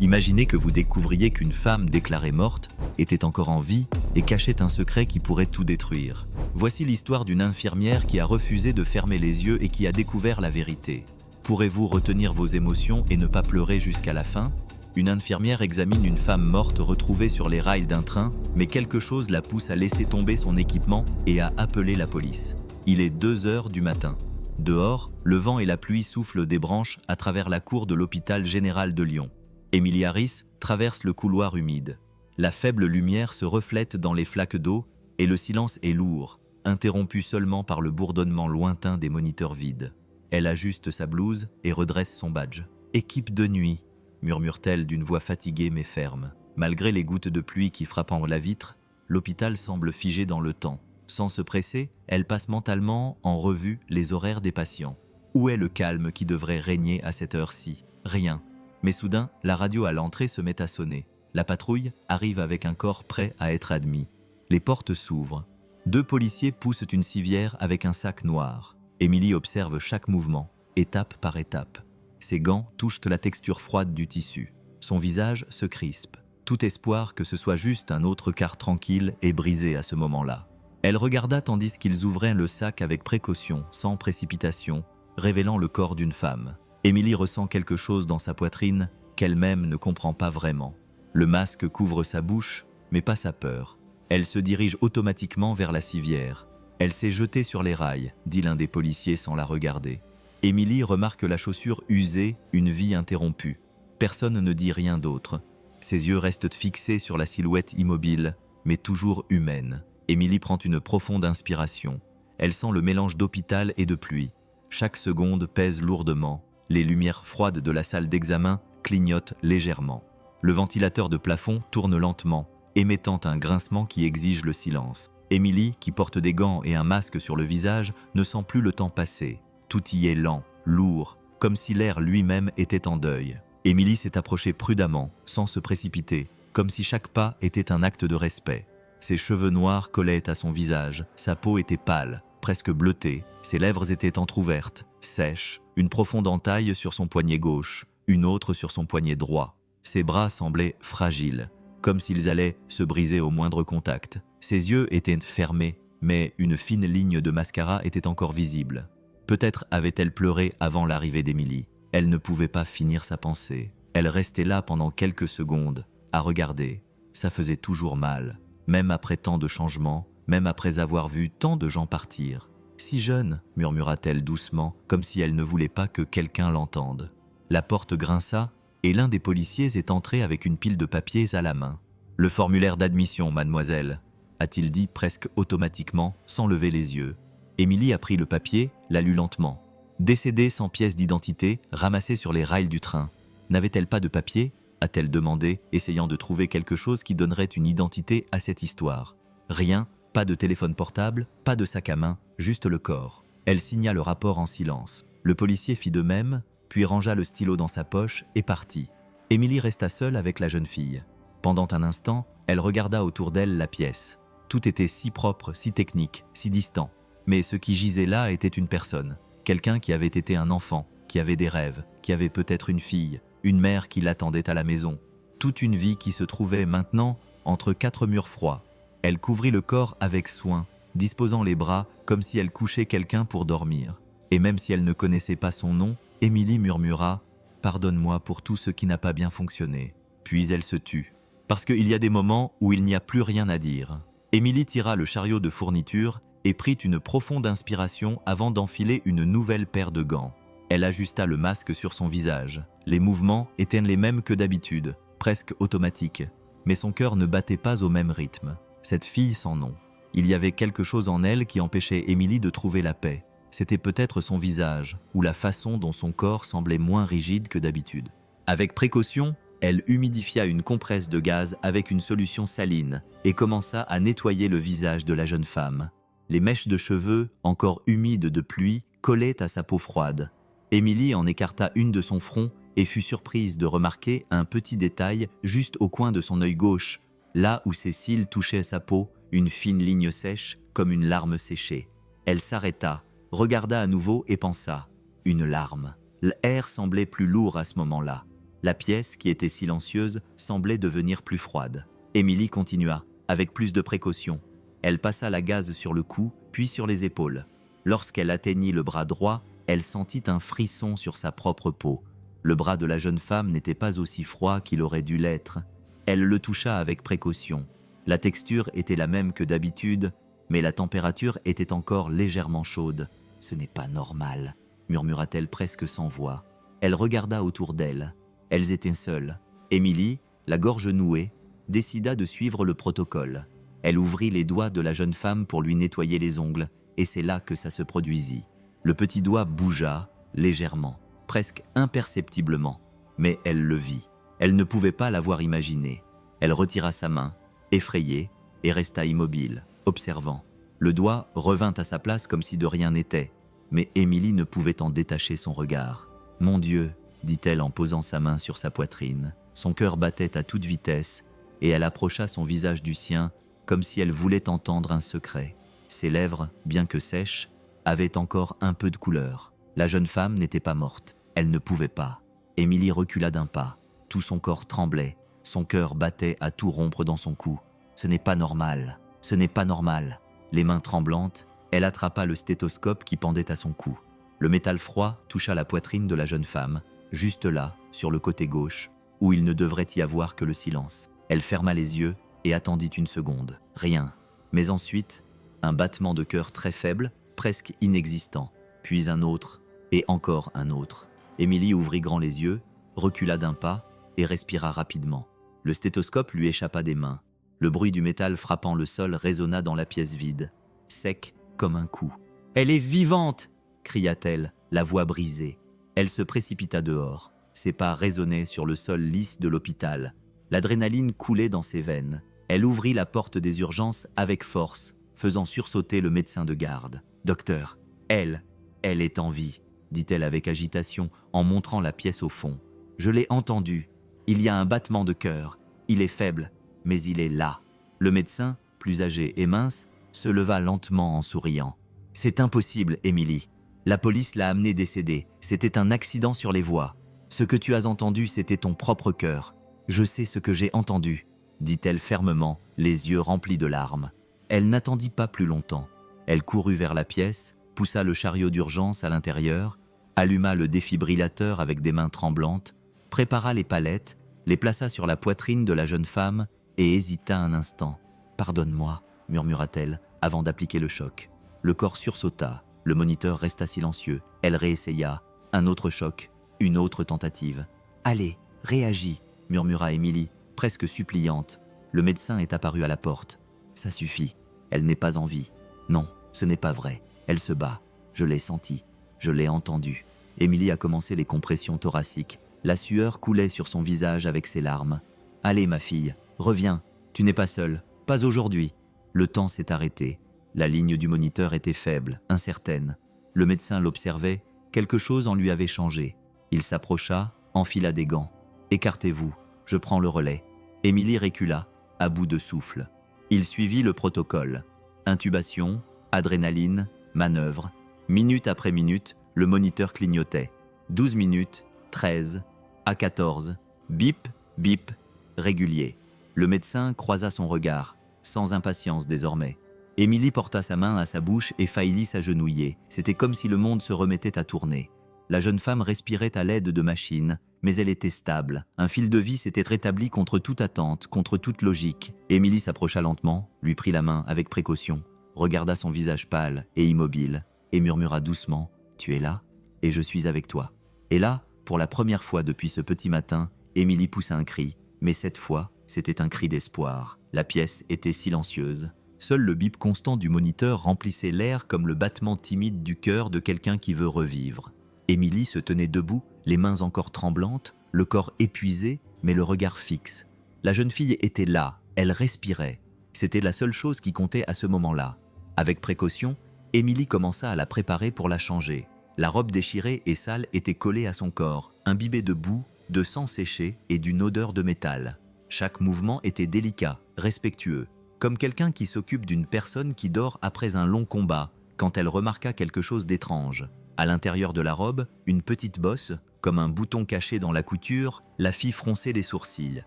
Imaginez que vous découvriez qu'une femme déclarée morte était encore en vie et cachait un secret qui pourrait tout détruire. Voici l'histoire d'une infirmière qui a refusé de fermer les yeux et qui a découvert la vérité. Pourrez-vous retenir vos émotions et ne pas pleurer jusqu'à la fin? Une infirmière examine une femme morte retrouvée sur les rails d'un train, mais quelque chose la pousse à laisser tomber son équipement et à appeler la police. Il est 2 heures du matin. Dehors, le vent et la pluie soufflent des branches à travers la cour de l'hôpital général de Lyon. Émilie Harris traverse le couloir humide. La faible lumière se reflète dans les flaques d'eau et le silence est lourd, interrompu seulement par le bourdonnement lointain des moniteurs vides. Elle ajuste sa blouse et redresse son badge. « Équipe de nuit », murmure-t-elle d'une voix fatiguée mais ferme. Malgré les gouttes de pluie qui frappent en la vitre, l'hôpital semble figé dans le temps. Sans se presser, elle passe mentalement en revue les horaires des patients. Où est le calme qui devrait régner à cette heure-ci? Rien. Mais soudain, la radio à l'entrée se met à sonner. La patrouille arrive avec un corps prêt à être admis. Les portes s'ouvrent. 2 policiers poussent une civière avec un sac noir. Émilie observe chaque mouvement, étape par étape. Ses gants touchent la texture froide du tissu. Son visage se crispe. Tout espoir que ce soit juste un autre quart tranquille est brisé à ce moment-là. Elle regarda tandis qu'ils ouvraient le sac avec précaution, sans précipitation, révélant le corps d'une femme. Émilie ressent quelque chose dans sa poitrine qu'elle-même ne comprend pas vraiment. Le masque couvre sa bouche, mais pas sa peur. Elle se dirige automatiquement vers la civière. Elle s'est jetée sur les rails, dit l'un des policiers sans la regarder. Émilie remarque la chaussure usée, une vie interrompue. Personne ne dit rien d'autre. Ses yeux restent fixés sur la silhouette immobile, mais toujours humaine. Émilie prend une profonde inspiration. Elle sent le mélange d'hôpital et de pluie. Chaque seconde pèse lourdement. Les lumières froides de la salle d'examen clignotent légèrement. Le ventilateur de plafond tourne lentement, émettant un grincement qui exige le silence. Émilie, qui porte des gants et un masque sur le visage, ne sent plus le temps passer. Tout y est lent, lourd, comme si l'air lui-même était en deuil. Émilie s'est approchée prudemment, sans se précipiter, comme si chaque pas était un acte de respect. Ses cheveux noirs collaient à son visage, sa peau était pâle, presque bleutée, ses lèvres étaient entr'ouvertes, sèches, une profonde entaille sur son poignet gauche, une autre sur son poignet droit. Ses bras semblaient fragiles, comme s'ils allaient se briser au moindre contact. Ses yeux étaient fermés, mais une fine ligne de mascara était encore visible. Peut-être avait-elle pleuré avant l'arrivée d'Émilie. Elle ne pouvait pas finir sa pensée. Elle restait là pendant quelques secondes, à regarder. Ça faisait toujours mal, même après tant de changements, même après avoir vu tant de gens partir. « Si jeune », murmura-t-elle doucement, comme si elle ne voulait pas que quelqu'un l'entende. La porte grinça, et l'un des policiers est entré avec une pile de papiers à la main. « Le formulaire d'admission, mademoiselle », a-t-il dit presque automatiquement, sans lever les yeux. Émilie a pris le papier, l'a lu lentement. Décédée sans pièce d'identité, ramassée sur les rails du train. N'avait-elle pas de papier? A-t-elle demandé, essayant de trouver quelque chose qui donnerait une identité à cette histoire. Rien, pas de téléphone portable, pas de sac à main, juste le corps. Elle signa le rapport en silence. Le policier fit de même, puis rangea le stylo dans sa poche et partit. Émilie resta seule avec la jeune fille. Pendant un instant, elle regarda autour d'elle la pièce. Tout était si propre, si technique, si distant. Mais ce qui gisait là était une personne. Quelqu'un qui avait été un enfant, qui avait des rêves, qui avait peut-être une fille, une mère qui l'attendait à la maison. Toute une vie qui se trouvait maintenant entre 4 murs froids. Elle couvrit le corps avec soin, disposant les bras comme si elle couchait quelqu'un pour dormir. Et même si elle ne connaissait pas son nom, Émilie murmura « Pardonne-moi pour tout ce qui n'a pas bien fonctionné ». Puis elle se tut. Parce qu'il y a des moments où il n'y a plus rien à dire. Émilie tira le chariot de fourniture et prit une profonde inspiration avant d'enfiler une nouvelle paire de gants. Elle ajusta le masque sur son visage. Les mouvements étaient les mêmes que d'habitude, presque automatiques. Mais son cœur ne battait pas au même rythme. Cette fille sans nom. Il y avait quelque chose en elle qui empêchait Émilie de trouver la paix. C'était peut-être son visage, ou la façon dont son corps semblait moins rigide que d'habitude. Avec précaution, elle humidifia une compresse de gaz avec une solution saline et commença à nettoyer le visage de la jeune femme. Les mèches de cheveux, encore humides de pluie, collaient à sa peau froide. Émilie en écarta une de son front et fut surprise de remarquer un petit détail juste au coin de son œil gauche, là où ses cils touchaient sa peau, une fine ligne sèche comme une larme séchée. Elle s'arrêta, regarda à nouveau et pensa « Une larme ». L'air semblait plus lourd à ce moment-là. La pièce, qui était silencieuse, semblait devenir plus froide. Émilie continua, avec plus de précaution. Elle passa la gaze sur le cou, puis sur les épaules. Lorsqu'elle atteignit le bras droit, elle sentit un frisson sur sa propre peau. Le bras de la jeune femme n'était pas aussi froid qu'il aurait dû l'être. Elle le toucha avec précaution. La texture était la même que d'habitude, mais la température était encore légèrement chaude. « Ce n'est pas normal », murmura-t-elle presque sans voix. Elle regarda autour d'elle. Elles étaient seules. Émilie, la gorge nouée, décida de suivre le protocole. Elle ouvrit les doigts de la jeune femme pour lui nettoyer les ongles, et c'est là que ça se produisit. Le petit doigt bougea, légèrement, presque imperceptiblement, mais elle le vit. Elle ne pouvait pas l'avoir imaginé. Elle retira sa main, effrayée, et resta immobile, observant. Le doigt revint à sa place comme si de rien n'était, mais Émilie ne pouvait en détacher son regard. « Mon Dieu !» dit-elle en posant sa main sur sa poitrine. Son cœur battait à toute vitesse, et elle approcha son visage du sien, comme si elle voulait entendre un secret. Ses lèvres, bien que sèches, avaient encore un peu de couleur. La jeune femme n'était pas morte. Elle ne pouvait pas. Émilie recula d'un pas. Tout son corps tremblait. Son cœur battait à tout rompre dans son cou. Ce n'est pas normal. Ce n'est pas normal. Les mains tremblantes, elle attrapa le stéthoscope qui pendait à son cou. Le métal froid toucha la poitrine de la jeune femme, juste là, sur le côté gauche, où il ne devrait y avoir que le silence. Elle ferma les yeux et attendit une seconde. Rien. Mais ensuite, un battement de cœur très faible, presque inexistant. Puis un autre, et encore un autre. Émilie ouvrit grand les yeux, recula d'un pas et respira rapidement. Le stéthoscope lui échappa des mains. Le bruit du métal frappant le sol résonna dans la pièce vide, sec comme un coup. « Elle est vivante !» cria-t-elle, la voix brisée. Elle se précipita dehors. Ses pas résonnaient sur le sol lisse de l'hôpital. L'adrénaline coulait dans ses veines. Elle ouvrit la porte des urgences avec force, faisant sursauter le médecin de garde. « Docteur, elle est en vie », dit-elle avec agitation en montrant la pièce au fond. « Je l'ai entendu. Il y a un battement de cœur. Il est faible, mais il est là. » Le médecin, plus âgé et mince, se leva lentement en souriant. « C'est impossible, Émilie. La police l'a amenée décédée. C'était un accident sur les voies. Ce que tu as entendu, c'était ton propre cœur. Je sais ce que j'ai entendu, » dit-elle fermement, les yeux remplis de larmes. Elle n'attendit pas plus longtemps. Elle courut vers la pièce, poussa le chariot d'urgence à l'intérieur, alluma le défibrillateur avec des mains tremblantes, prépara les palettes, les plaça sur la poitrine de la jeune femme et hésita un instant. « Pardonne-moi », murmura-t-elle, avant d'appliquer le choc. Le corps sursauta, le moniteur resta silencieux. Elle réessaya. Un autre choc, une autre tentative. « Allez, réagis », murmura Émilie, presque suppliante. Le médecin est apparu à la porte. « Ça suffit, elle n'est pas en vie. » « Non, ce n'est pas vrai. Elle se bat. Je l'ai senti. Je l'ai entendu. » Émilie a commencé les compressions thoraciques. La sueur coulait sur son visage avec ses larmes. « Allez, ma fille, reviens. Tu n'es pas seule. Pas aujourd'hui. » Le temps s'est arrêté. La ligne du moniteur était faible, incertaine. Le médecin l'observait. Quelque chose en lui avait changé. Il s'approcha, enfila des gants. « Écartez-vous. Je prends le relais. » Émilie recula, à bout de souffle. Il suivit le protocole. Intubation, adrénaline, manœuvre. Minute après minute, le moniteur clignotait. 12 minutes, 13, à 14, bip, bip, régulier. Le médecin croisa son regard, sans impatience désormais. Émilie porta sa main à sa bouche et faillit s'agenouiller. C'était comme si le monde se remettait à tourner. La jeune femme respirait à l'aide de machines, mais elle était stable. Un fil de vie s'était rétabli contre toute attente, contre toute logique. Émilie s'approcha lentement, lui prit la main avec précaution, regarda son visage pâle et immobile, et murmura doucement « Tu es là, et je suis avec toi. » Et là, pour la première fois depuis ce petit matin, Émilie poussa un cri, mais cette fois, c'était un cri d'espoir. La pièce était silencieuse. Seul le bip constant du moniteur remplissait l'air comme le battement timide du cœur de quelqu'un qui veut revivre. Émilie se tenait debout, les mains encore tremblantes, le corps épuisé, mais le regard fixe. La jeune fille était là, elle respirait. C'était la seule chose qui comptait à ce moment-là. Avec précaution, Émilie commença à la préparer pour la changer. La robe déchirée et sale était collée à son corps, imbibée de boue, de sang séché et d'une odeur de métal. Chaque mouvement était délicat, respectueux, comme quelqu'un qui s'occupe d'une personne qui dort après un long combat, quand elle remarqua quelque chose d'étrange. À l'intérieur de la robe, une petite bosse, comme un bouton caché dans la couture, la fit froncer les sourcils.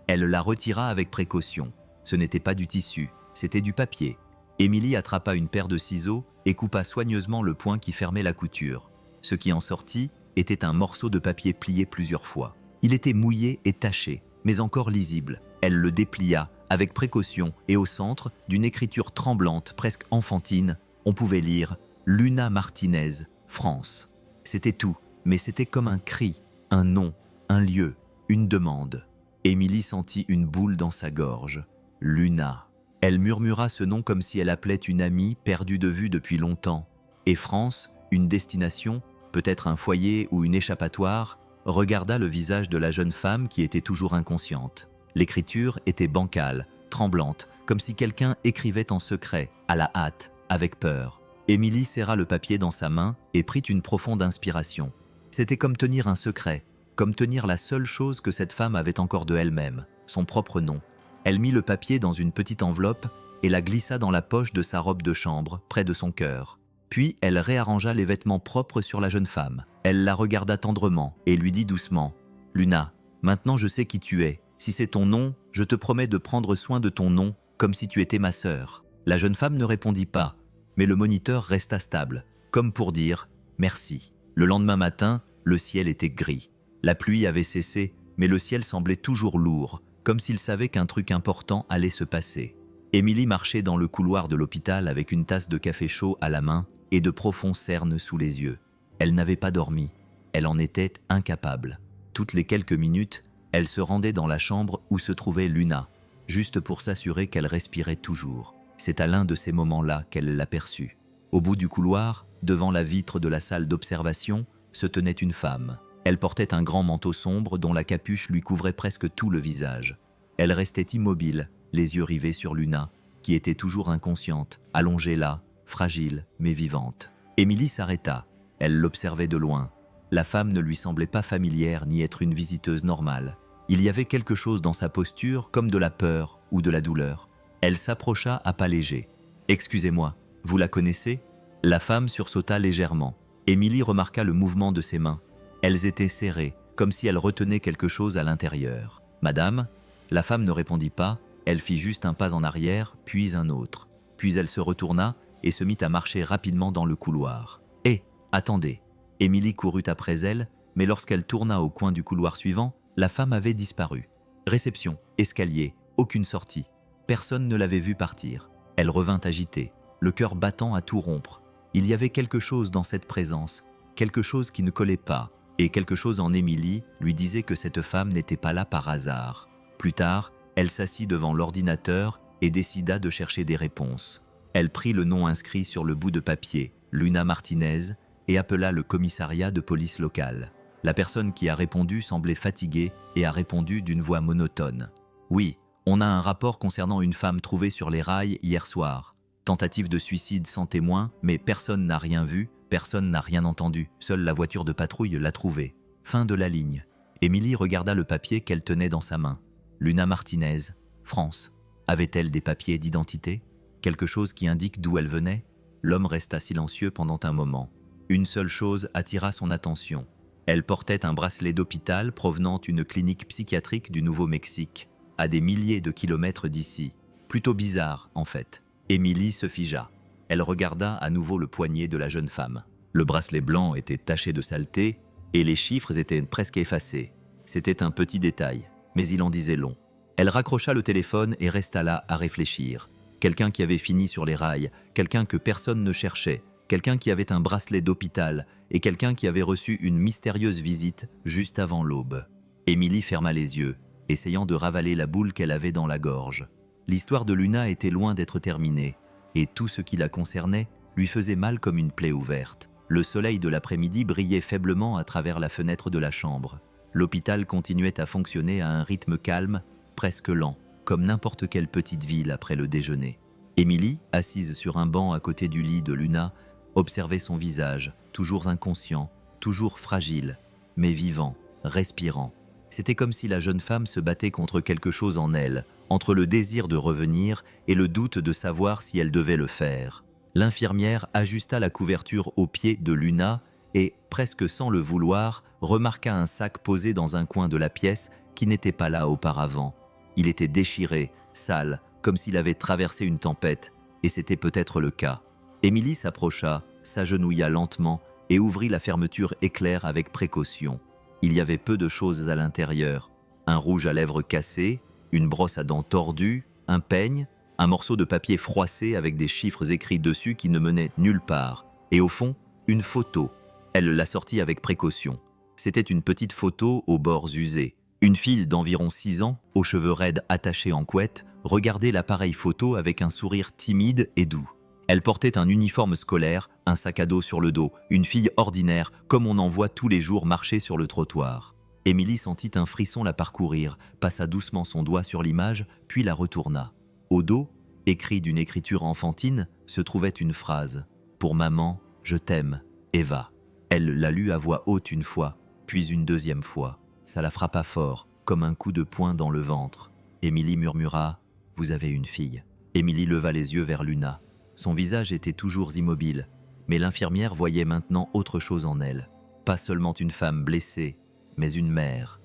Elle la retira avec précaution. Ce n'était pas du tissu, c'était du papier. Émilie attrapa une paire de ciseaux et coupa soigneusement le point qui fermait la couture. Ce qui en sortit était un morceau de papier plié plusieurs fois. Il était mouillé et taché, mais encore lisible. Elle le déplia avec précaution et au centre, d'une écriture tremblante, presque enfantine, on pouvait lire « Luna Martinez, France ». C'était tout, mais c'était comme un cri, un nom, un lieu, une demande. Émilie sentit une boule dans sa gorge. Luna. Elle murmura ce nom comme si elle appelait une amie perdue de vue depuis longtemps. Et France, une destination, peut-être un foyer ou une échappatoire, regarda le visage de la jeune femme qui était toujours inconsciente. L'écriture était bancale, tremblante, comme si quelqu'un écrivait en secret, à la hâte, avec peur. Émilie serra le papier dans sa main et prit une profonde inspiration. C'était comme tenir un secret, comme tenir la seule chose que cette femme avait encore de elle-même, son propre nom. Elle mit le papier dans une petite enveloppe et la glissa dans la poche de sa robe de chambre, près de son cœur. Puis elle réarrangea les vêtements propres sur la jeune femme. Elle la regarda tendrement et lui dit doucement « Luna, maintenant je sais qui tu es. Si c'est ton nom, je te promets de prendre soin de ton nom comme si tu étais ma sœur. » La jeune femme ne répondit pas, mais le moniteur resta stable, comme pour dire « Merci ». Le lendemain matin, le ciel était gris. La pluie avait cessé, mais le ciel semblait toujours lourd, comme s'il savait qu'un truc important allait se passer. Émilie marchait dans le couloir de l'hôpital avec une tasse de café chaud à la main et de profonds cernes sous les yeux. Elle n'avait pas dormi. Elle en était incapable. Toutes les quelques minutes, elle se rendait dans la chambre où se trouvait Luna, juste pour s'assurer qu'elle respirait toujours. C'est à l'un de ces moments-là qu'elle l'aperçut. Au bout du couloir, devant la vitre de la salle d'observation, se tenait une femme. Elle portait un grand manteau sombre dont la capuche lui couvrait presque tout le visage. Elle restait immobile, les yeux rivés sur Luna, qui était toujours inconsciente, allongée là, fragile mais vivante. Émilie s'arrêta. Elle l'observait de loin. La femme ne lui semblait pas familière ni être une visiteuse normale. Il y avait quelque chose dans sa posture comme de la peur ou de la douleur. Elle s'approcha à pas légers. « Excusez-moi, vous la connaissez ?» La femme sursauta légèrement. Émilie remarqua le mouvement de ses mains. Elles étaient serrées, comme si elle retenait quelque chose à l'intérieur. « Madame ?» La femme ne répondit pas, elle fit juste un pas en arrière, puis un autre. Puis elle se retourna et se mit à marcher rapidement dans le couloir. « Hé, attendez !» Émilie courut après elle, mais lorsqu'elle tourna au coin du couloir suivant, la femme avait disparu. Réception, escalier, aucune sortie. Personne ne l'avait vue partir. Elle revint agitée, le cœur battant à tout rompre. Il y avait quelque chose dans cette présence, quelque chose qui ne collait pas, et quelque chose en Émilie lui disait que cette femme n'était pas là par hasard. Plus tard, elle s'assit devant l'ordinateur et décida de chercher des réponses. Elle prit le nom inscrit sur le bout de papier, Luna Martinez, et appela le commissariat de police local. La personne qui a répondu semblait fatiguée et a répondu d'une voix monotone. « Oui, on a un rapport concernant une femme trouvée sur les rails hier soir. Tentative de suicide sans témoin, mais personne n'a rien vu, personne n'a rien entendu. Seule la voiture de patrouille l'a trouvée. Fin de la ligne. » Émilie regarda le papier qu'elle tenait dans sa main. Luna Martinez, France. Avait-elle des papiers d'identité? Quelque chose qui indique d'où elle venait? L'homme resta silencieux pendant un moment. Une seule chose attira son attention. Elle portait un bracelet d'hôpital provenant d'une clinique psychiatrique du Nouveau-Mexique, à des milliers de kilomètres d'ici. Plutôt bizarre, en fait. Émilie se figea. Elle regarda à nouveau le poignet de la jeune femme. Le bracelet blanc était taché de saleté et les chiffres étaient presque effacés. C'était un petit détail, mais il en disait long. Elle raccrocha le téléphone et resta là à réfléchir. Quelqu'un qui avait fini sur les rails, quelqu'un que personne ne cherchait, quelqu'un qui avait un bracelet d'hôpital et quelqu'un qui avait reçu une mystérieuse visite juste avant l'aube. Émilie ferma les yeux, essayant de ravaler la boule qu'elle avait dans la gorge. L'histoire de Luna était loin d'être terminée, et tout ce qui la concernait lui faisait mal comme une plaie ouverte. Le soleil de l'après-midi brillait faiblement à travers la fenêtre de la chambre. L'hôpital continuait à fonctionner à un rythme calme, presque lent, comme n'importe quelle petite ville après le déjeuner. Émilie, assise sur un banc à côté du lit de Luna, observait son visage, toujours inconscient, toujours fragile, mais vivant, respirant. C'était comme si la jeune femme se battait contre quelque chose en elle, entre le désir de revenir et le doute de savoir si elle devait le faire. L'infirmière ajusta la couverture aux pieds de Luna et, presque sans le vouloir, remarqua un sac posé dans un coin de la pièce qui n'était pas là auparavant. Il était déchiré, sale, comme s'il avait traversé une tempête, et c'était peut-être le cas. Émilie s'approcha, s'agenouilla lentement et ouvrit la fermeture éclair avec précaution. Il y avait peu de choses à l'intérieur. Un rouge à lèvres cassé, une brosse à dents tordue, un peigne, un morceau de papier froissé avec des chiffres écrits dessus qui ne menaient nulle part, et au fond, une photo. Elle la sortit avec précaution. C'était une petite photo aux bords usés. Une fille d'environ 6 ans, aux cheveux raides attachés en couette, regardait l'appareil photo avec un sourire timide et doux. Elle portait un uniforme scolaire, un sac à dos sur le dos, une fille ordinaire, comme on en voit tous les jours marcher sur le trottoir. Émilie sentit un frisson la parcourir, passa doucement son doigt sur l'image, puis la retourna. Au dos, écrit d'une écriture enfantine, se trouvait une phrase. « Pour maman, je t'aime, Eva ». Elle la lut à voix haute une fois, puis une deuxième fois. Ça la frappa fort, comme un coup de poing dans le ventre. Émilie murmura « Vous avez une fille ». Émilie leva les yeux vers Luna. Son visage était toujours immobile, mais l'infirmière voyait maintenant autre chose en elle. Pas seulement une femme blessée, mais une mère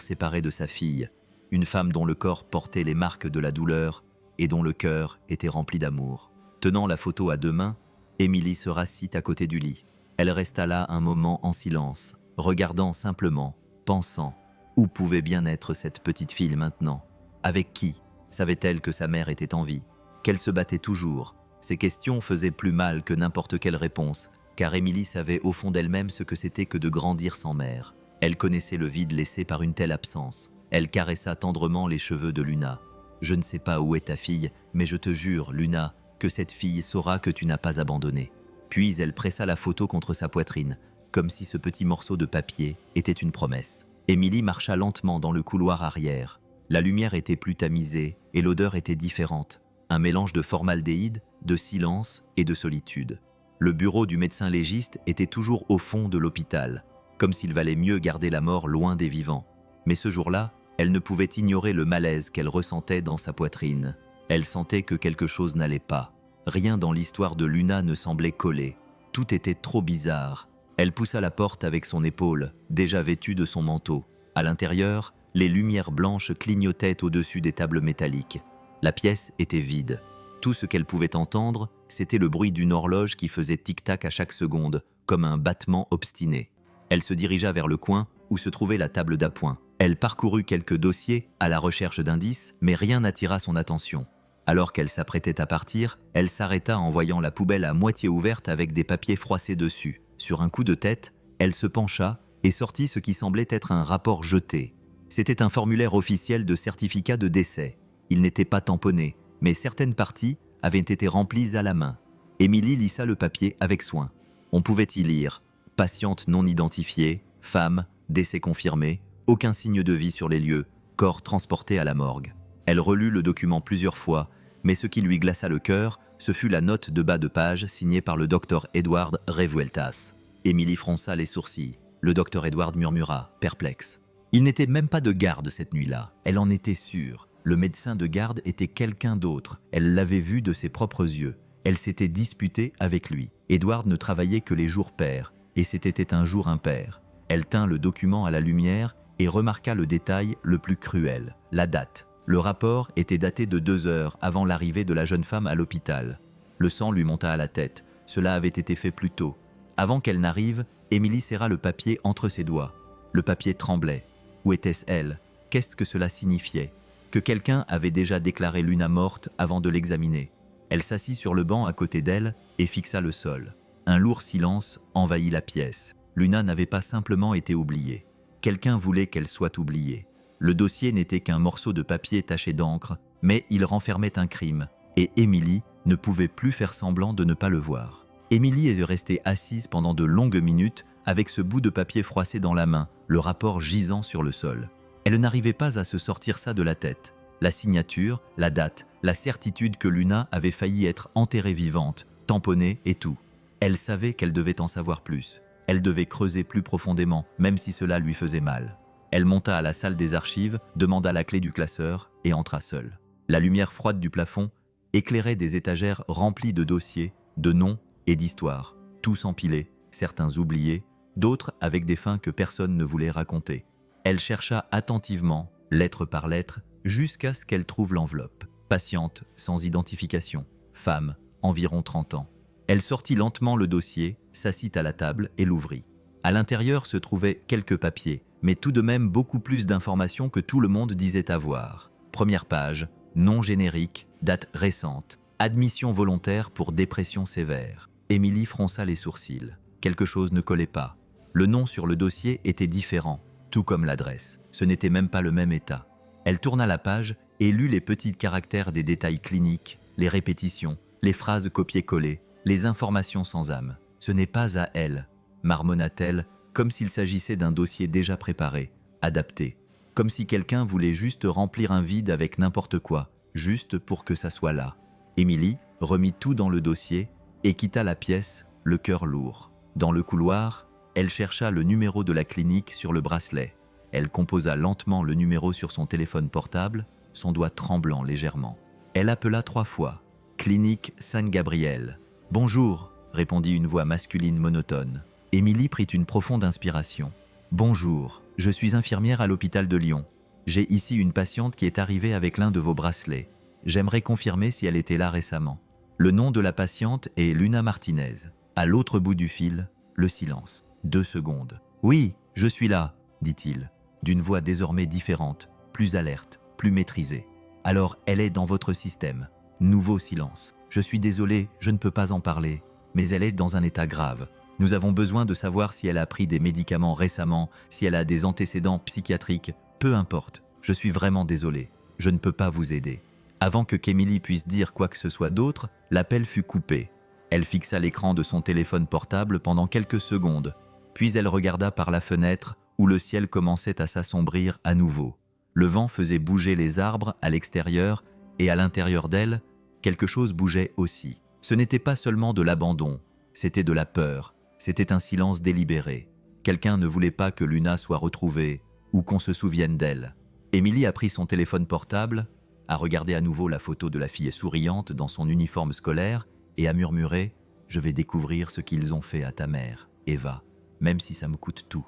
séparée de sa fille, une femme dont le corps portait les marques de la douleur et dont le cœur était rempli d'amour. Tenant la photo à 2 mains, Émilie se rassit à côté du lit. Elle resta là un moment en silence, regardant simplement, pensant. Où pouvait bien être cette petite fille maintenant? Avec qui? Savait-elle que sa mère était en vie? Qu'elle se battait toujours? Ces questions faisaient plus mal que n'importe quelle réponse, car Émilie savait au fond d'elle-même ce que c'était que de grandir sans mère. Elle connaissait le vide laissé par une telle absence. Elle caressa tendrement les cheveux de Luna. « Je ne sais pas où est ta fille, mais je te jure, Luna, que cette fille saura que tu n'as pas abandonné. » Puis elle pressa la photo contre sa poitrine, comme si ce petit morceau de papier était une promesse. Émilie marcha lentement dans le couloir arrière. La lumière était plus tamisée et l'odeur était différente. Un mélange de formaldéhyde, de silence et de solitude. Le bureau du médecin légiste était toujours au fond de l'hôpital, comme s'il valait mieux garder la mort loin des vivants. Mais ce jour-là, elle ne pouvait ignorer le malaise qu'elle ressentait dans sa poitrine. Elle sentait que quelque chose n'allait pas. Rien dans l'histoire de Luna ne semblait coller. Tout était trop bizarre. Elle poussa la porte avec son épaule, déjà vêtue de son manteau. À l'intérieur, les lumières blanches clignotaient au-dessus des tables métalliques. La pièce était vide. Tout ce qu'elle pouvait entendre, c'était le bruit d'une horloge qui faisait tic-tac à chaque seconde, comme un battement obstiné. Elle se dirigea vers le coin où se trouvait la table d'appoint. Elle parcourut quelques dossiers à la recherche d'indices, mais rien n'attira son attention. Alors qu'elle s'apprêtait à partir, elle s'arrêta en voyant la poubelle à moitié ouverte avec des papiers froissés dessus. Sur un coup de tête, elle se pencha et sortit ce qui semblait être un rapport jeté. C'était un formulaire officiel de certificat de décès. Il n'était pas tamponné, mais certaines parties avaient été remplies à la main. Émilie lissa le papier avec soin. On pouvait y lire « Patiente non identifiée, femme, décès confirmé, aucun signe de vie sur les lieux, corps transporté à la morgue ». Elle relut le document plusieurs fois, mais ce qui lui glaça le cœur, ce fut la note de bas de page signée par le docteur Edward Revueltas. Émilie fronça les sourcils. Le docteur Edward murmura, perplexe. Il n'était même pas de garde cette nuit-là, elle en était sûre. Le médecin de garde était quelqu'un d'autre, elle l'avait vu de ses propres yeux. Elle s'était disputée avec lui. Edward ne travaillait que les jours pairs, et c'était un jour impair. Elle tint le document à la lumière et remarqua le détail le plus cruel, la date. Le rapport était daté de 2 heures avant l'arrivée de la jeune femme à l'hôpital. Le sang lui monta à la tête, cela avait été fait plus tôt. Avant qu'elle n'arrive, Émilie serra le papier entre ses doigts. Le papier tremblait. Où était-ce elle? Qu'est-ce que cela signifiait? Que quelqu'un avait déjà déclaré Luna morte avant de l'examiner. Elle s'assit sur le banc à côté d'elle et fixa le sol. Un lourd silence envahit la pièce. Luna n'avait pas simplement été oubliée. Quelqu'un voulait qu'elle soit oubliée. Le dossier n'était qu'un morceau de papier taché d'encre, mais il renfermait un crime, et Émilie ne pouvait plus faire semblant de ne pas le voir. Émilie est restée assise pendant de longues minutes avec ce bout de papier froissé dans la main, le rapport gisant sur le sol. Elle n'arrivait pas à se sortir ça de la tête. La signature, la date, la certitude que Luna avait failli être enterrée vivante, tamponnée et tout. Elle savait qu'elle devait en savoir plus. Elle devait creuser plus profondément, même si cela lui faisait mal. Elle monta à la salle des archives, demanda la clé du classeur et entra seule. La lumière froide du plafond éclairait des étagères remplies de dossiers, de noms et d'histoires, tous empilés, certains oubliés, d'autres avec des fins que personne ne voulait raconter. Elle chercha attentivement, lettre par lettre, jusqu'à ce qu'elle trouve l'enveloppe. Patiente, sans identification, femme, environ 30 ans. Elle sortit lentement le dossier, s'assit à la table et l'ouvrit. À l'intérieur se trouvaient quelques papiers, mais tout de même beaucoup plus d'informations que tout le monde disait avoir. Première page, nom générique, date récente, admission volontaire pour dépression sévère. Émilie fronça les sourcils. Quelque chose ne collait pas. Le nom sur le dossier était différent, tout comme l'adresse. Ce n'était même pas le même état. Elle tourna la page et lut les petits caractères des détails cliniques, les répétitions, les phrases copiées-collées, les informations sans âme. Ce n'est pas à elle, marmonna-t-elle, comme s'il s'agissait d'un dossier déjà préparé, adapté. Comme si quelqu'un voulait juste remplir un vide avec n'importe quoi, juste pour que ça soit là. Émilie remit tout dans le dossier et quitta la pièce, le cœur lourd. Dans le couloir, elle chercha le numéro de la clinique sur le bracelet. Elle composa lentement le numéro sur son téléphone portable, son doigt tremblant légèrement. Elle appela 3 fois. « Clinique Saint-Gabriel. »« Bonjour », répondit une voix masculine monotone. Émilie prit une profonde inspiration. « Bonjour, je suis infirmière à l'hôpital de Lyon. J'ai ici une patiente qui est arrivée avec l'un de vos bracelets. J'aimerais confirmer si elle était là récemment. » Le nom de la patiente est Luna Martinez. À l'autre bout du fil, le silence. 2 secondes. « Oui, je suis là, » dit-il, d'une voix désormais différente, plus alerte, plus maîtrisée. « Alors, elle est dans votre système. » Nouveau silence. « Je suis désolé, je ne peux pas en parler, mais elle est dans un état grave. Nous avons besoin de savoir si elle a pris des médicaments récemment, si elle a des antécédents psychiatriques, peu importe. Je suis vraiment désolé. Je ne peux pas vous aider. » Avant que qu'Émilie puisse dire quoi que ce soit d'autre, l'appel fut coupé. Elle fixa l'écran de son téléphone portable pendant quelques secondes, puis elle regarda par la fenêtre où le ciel commençait à s'assombrir à nouveau. Le vent faisait bouger les arbres à l'extérieur et à l'intérieur d'elle, quelque chose bougeait aussi. Ce n'était pas seulement de l'abandon, c'était de la peur, c'était un silence délibéré. Quelqu'un ne voulait pas que Luna soit retrouvée ou qu'on se souvienne d'elle. Émilie a pris son téléphone portable, a regardé à nouveau la photo de la fille souriante dans son uniforme scolaire et a murmuré « Je vais découvrir ce qu'ils ont fait à ta mère, Eva, même si ça me coûte tout. »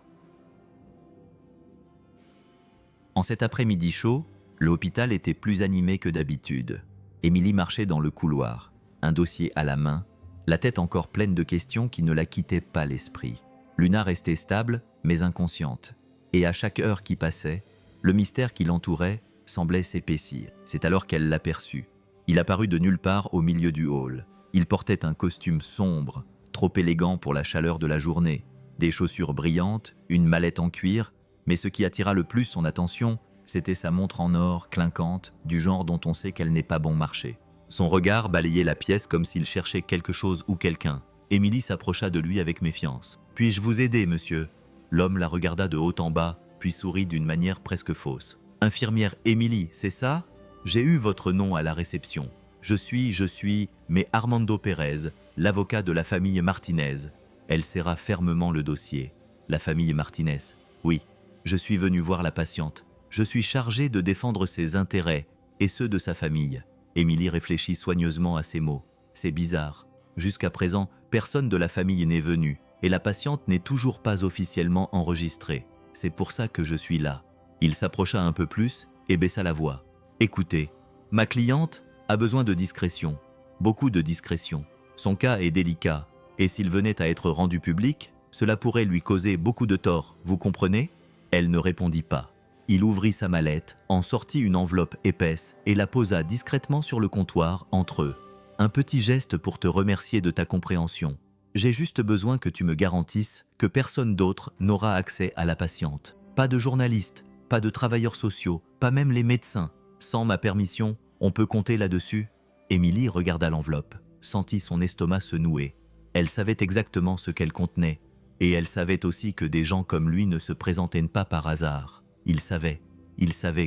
En cet après-midi chaud, l'hôpital était plus animé que d'habitude. Émilie marchait dans le couloir, un dossier à la main, la tête encore pleine de questions qui ne la quittaient pas l'esprit. Luna restait stable, mais inconsciente. Et à chaque heure qui passait, le mystère qui l'entourait semblait s'épaissir. C'est alors qu'elle l'aperçut. Il apparut de nulle part au milieu du hall. Il portait un costume sombre, trop élégant pour la chaleur de la journée, des chaussures brillantes, une mallette en cuir, mais ce qui attira le plus son attention, c'était sa montre en or clinquante, du genre dont on sait qu'elle n'est pas bon marché. Son regard balayait la pièce comme s'il cherchait quelque chose ou quelqu'un. Émilie s'approcha de lui avec méfiance. « Puis-je vous aider, monsieur ?» L'homme la regarda de haut en bas, puis sourit d'une manière presque fausse. « Infirmière Émilie, c'est ça? J'ai eu votre nom à la réception. Je suis, mais Armando Pérez, l'avocat de la famille Martinez. » Elle serra fermement le dossier. « La famille Martinez, oui. Je suis venu voir la patiente. Je suis chargé de défendre ses intérêts et ceux de sa famille. » Émilie réfléchit soigneusement à ces mots. C'est bizarre. Jusqu'à présent, personne de la famille n'est venu et la patiente n'est toujours pas officiellement enregistrée. C'est pour ça que je suis là. Il s'approcha un peu plus et baissa la voix. Écoutez, ma cliente a besoin de discrétion. Beaucoup de discrétion. Son cas est délicat et s'il venait à être rendu public, cela pourrait lui causer beaucoup de tort, vous comprenez? Elle ne répondit pas. Il ouvrit sa mallette, en sortit une enveloppe épaisse et la posa discrètement sur le comptoir entre eux. Un petit geste pour te remercier de ta compréhension. J'ai juste besoin que tu me garantisses que personne d'autre n'aura accès à la patiente. Pas de journalistes, pas de travailleurs sociaux, pas même les médecins. Sans ma permission, on peut compter là-dessus. Émilie regarda l'enveloppe, sentit son estomac se nouer. Elle savait exactement ce qu'elle contenait. Et elle savait aussi que des gens comme lui ne se présentaient pas par hasard. Il savait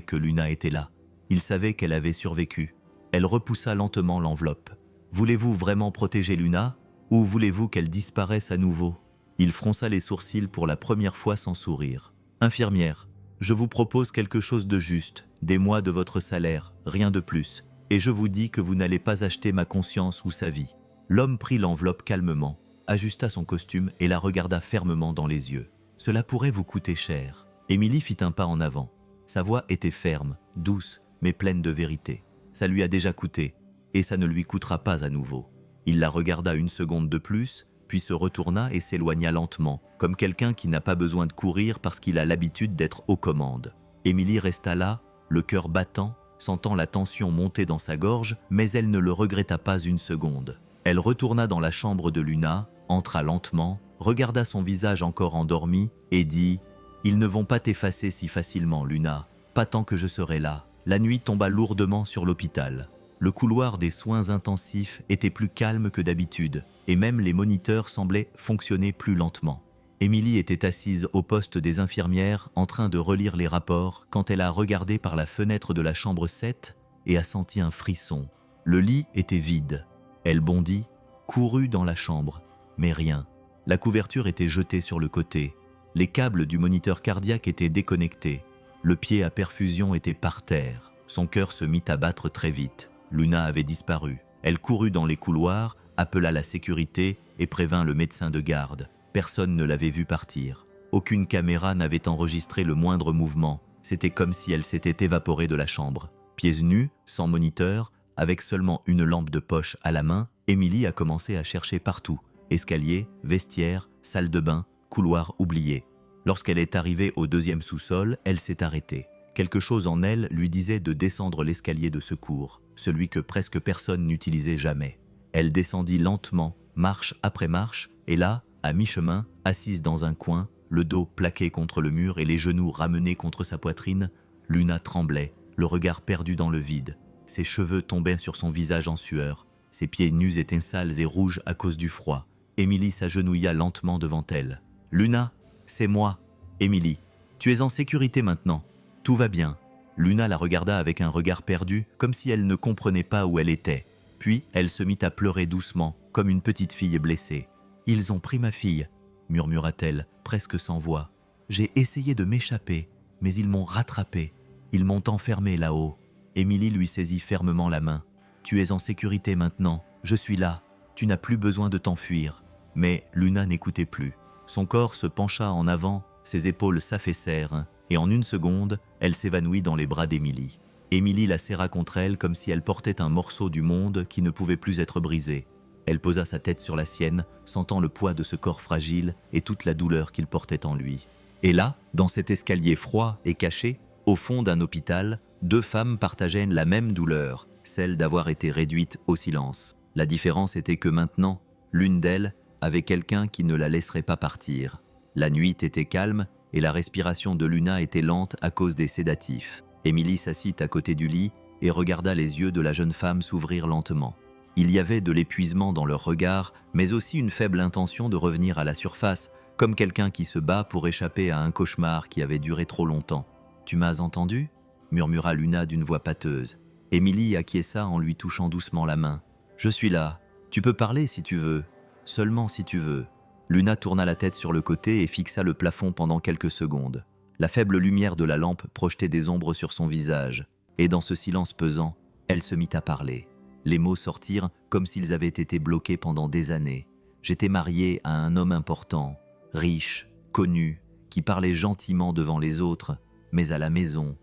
que Luna était là. Il savait qu'elle avait survécu. Elle repoussa lentement l'enveloppe. « Voulez-vous vraiment protéger Luna ou voulez-vous qu'elle disparaisse à nouveau ?» Il fronça les sourcils pour la première fois sans sourire. « Infirmière, je vous propose quelque chose de juste, des mois de votre salaire, rien de plus. Et je vous dis que vous n'allez pas acheter ma conscience ou sa vie. » L'homme prit l'enveloppe calmement, ajusta son costume et la regarda fermement dans les yeux. « Cela pourrait vous coûter cher. » Émilie fit un pas en avant. Sa voix était ferme, douce, mais pleine de vérité. Ça lui a déjà coûté, et ça ne lui coûtera pas à nouveau. Il la regarda une seconde de plus, puis se retourna et s'éloigna lentement, comme quelqu'un qui n'a pas besoin de courir parce qu'il a l'habitude d'être aux commandes. Émilie resta là, le cœur battant, sentant la tension monter dans sa gorge, mais elle ne le regretta pas une seconde. Elle retourna dans la chambre de Luna, entra lentement, regarda son visage encore endormi et dit « Ils ne vont pas t'effacer si facilement, Luna, pas tant que je serai là. » La nuit tomba lourdement sur l'hôpital. Le couloir des soins intensifs était plus calme que d'habitude, et même les moniteurs semblaient fonctionner plus lentement. Émilie était assise au poste des infirmières en train de relire les rapports quand elle a regardé par la fenêtre de la chambre 7 et a senti un frisson. Le lit était vide. Elle bondit, courut dans la chambre, mais rien. La couverture était jetée sur le côté. Les câbles du moniteur cardiaque étaient déconnectés. Le pied à perfusion était par terre. Son cœur se mit à battre très vite. Luna avait disparu. Elle courut dans les couloirs, appela la sécurité et prévint le médecin de garde. Personne ne l'avait vue partir. Aucune caméra n'avait enregistré le moindre mouvement. C'était comme si elle s'était évaporée de la chambre. Pieds nus, sans moniteur, avec seulement une lampe de poche à la main, Émilie a commencé à chercher partout. Escalier, vestiaire, salle de bain, couloir oublié. Lorsqu'elle est arrivée au deuxième sous-sol, elle s'est arrêtée. Quelque chose en elle lui disait de descendre l'escalier de secours, celui que presque personne n'utilisait jamais. Elle descendit lentement, marche après marche, et là, à mi-chemin, assise dans un coin, le dos plaqué contre le mur et les genoux ramenés contre sa poitrine, Luna tremblait, le regard perdu dans le vide. Ses cheveux tombaient sur son visage en sueur. Ses pieds nus étaient sales et rouges à cause du froid. Émilie s'agenouilla lentement devant elle. « Luna, c'est moi. Émilie, tu es en sécurité maintenant. Tout va bien. » Luna la regarda avec un regard perdu, comme si elle ne comprenait pas où elle était. Puis elle se mit à pleurer doucement, comme une petite fille blessée. « Ils ont pris ma fille, » murmura-t-elle, presque sans voix. « J'ai essayé de m'échapper, mais ils m'ont rattrapée. Ils m'ont enfermée là-haut. » Émilie lui saisit fermement la main. « Tu es en sécurité maintenant, je suis là. Tu n'as plus besoin de t'enfuir. » Mais Luna n'écoutait plus. Son corps se pencha en avant, ses épaules s'affaissèrent, et en une seconde, elle s'évanouit dans les bras d'Émilie. Émilie la serra contre elle comme si elle portait un morceau du monde qui ne pouvait plus être brisé. Elle posa sa tête sur la sienne, sentant le poids de ce corps fragile et toute la douleur qu'il portait en lui. Et là, dans cet escalier froid et caché, au fond d'un hôpital, deux femmes partageaient la même douleur, celle d'avoir été réduite au silence. La différence était que maintenant, l'une d'elles avait quelqu'un qui ne la laisserait pas partir. La nuit était calme et la respiration de Luna était lente à cause des sédatifs. Émilie s'assit à côté du lit et regarda les yeux de la jeune femme s'ouvrir lentement. Il y avait de l'épuisement dans leur regard, mais aussi une faible intention de revenir à la surface, comme quelqu'un qui se bat pour échapper à un cauchemar qui avait duré trop longtemps. « Tu m'as entendu ?» murmura Luna d'une voix pâteuse. Émilie acquiesça en lui touchant doucement la main. « Je suis là. Tu peux parler si tu veux. Seulement si tu veux. » Luna tourna la tête sur le côté et fixa le plafond pendant quelques secondes. La faible lumière de la lampe projetait des ombres sur son visage. Et dans ce silence pesant, elle se mit à parler. Les mots sortirent comme s'ils avaient été bloqués pendant des années. J'étais mariée à un homme important, riche, connu, qui parlait gentiment devant les autres, mais à la maison,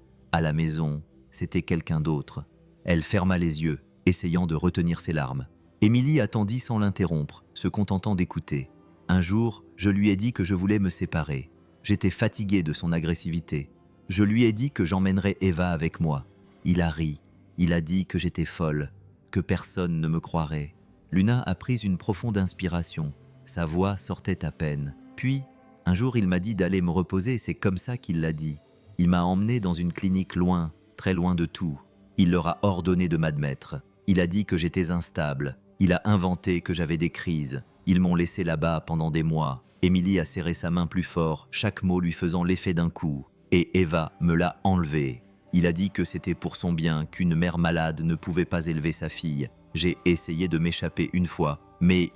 c'était quelqu'un d'autre. Elle ferma les yeux, essayant de retenir ses larmes. Émilie attendit sans l'interrompre, se contentant d'écouter. Un jour, je lui ai dit que je voulais me séparer. J'étais fatiguée de son agressivité. Je lui ai dit que j'emmènerais Eva avec moi. Il a ri. Il a dit que j'étais folle, que personne ne me croirait. Luna a pris une profonde inspiration. Sa voix sortait à peine. Puis, un jour, il m'a dit d'aller me reposer et c'est comme ça qu'il l'a dit. Il m'a emmenée dans une clinique loin, très loin de tout. Il leur a ordonné de m'admettre. Il a dit que j'étais instable. Il a inventé que j'avais des crises. Ils m'ont laissé là-bas pendant des mois. Émilie a serré sa main plus fort, chaque mot lui faisant l'effet d'un coup. Et Eva me l'a enlevée. Il a dit que c'était pour son bien, qu'une mère malade ne pouvait pas élever sa fille. J'ai essayé de m'échapper une fois, mais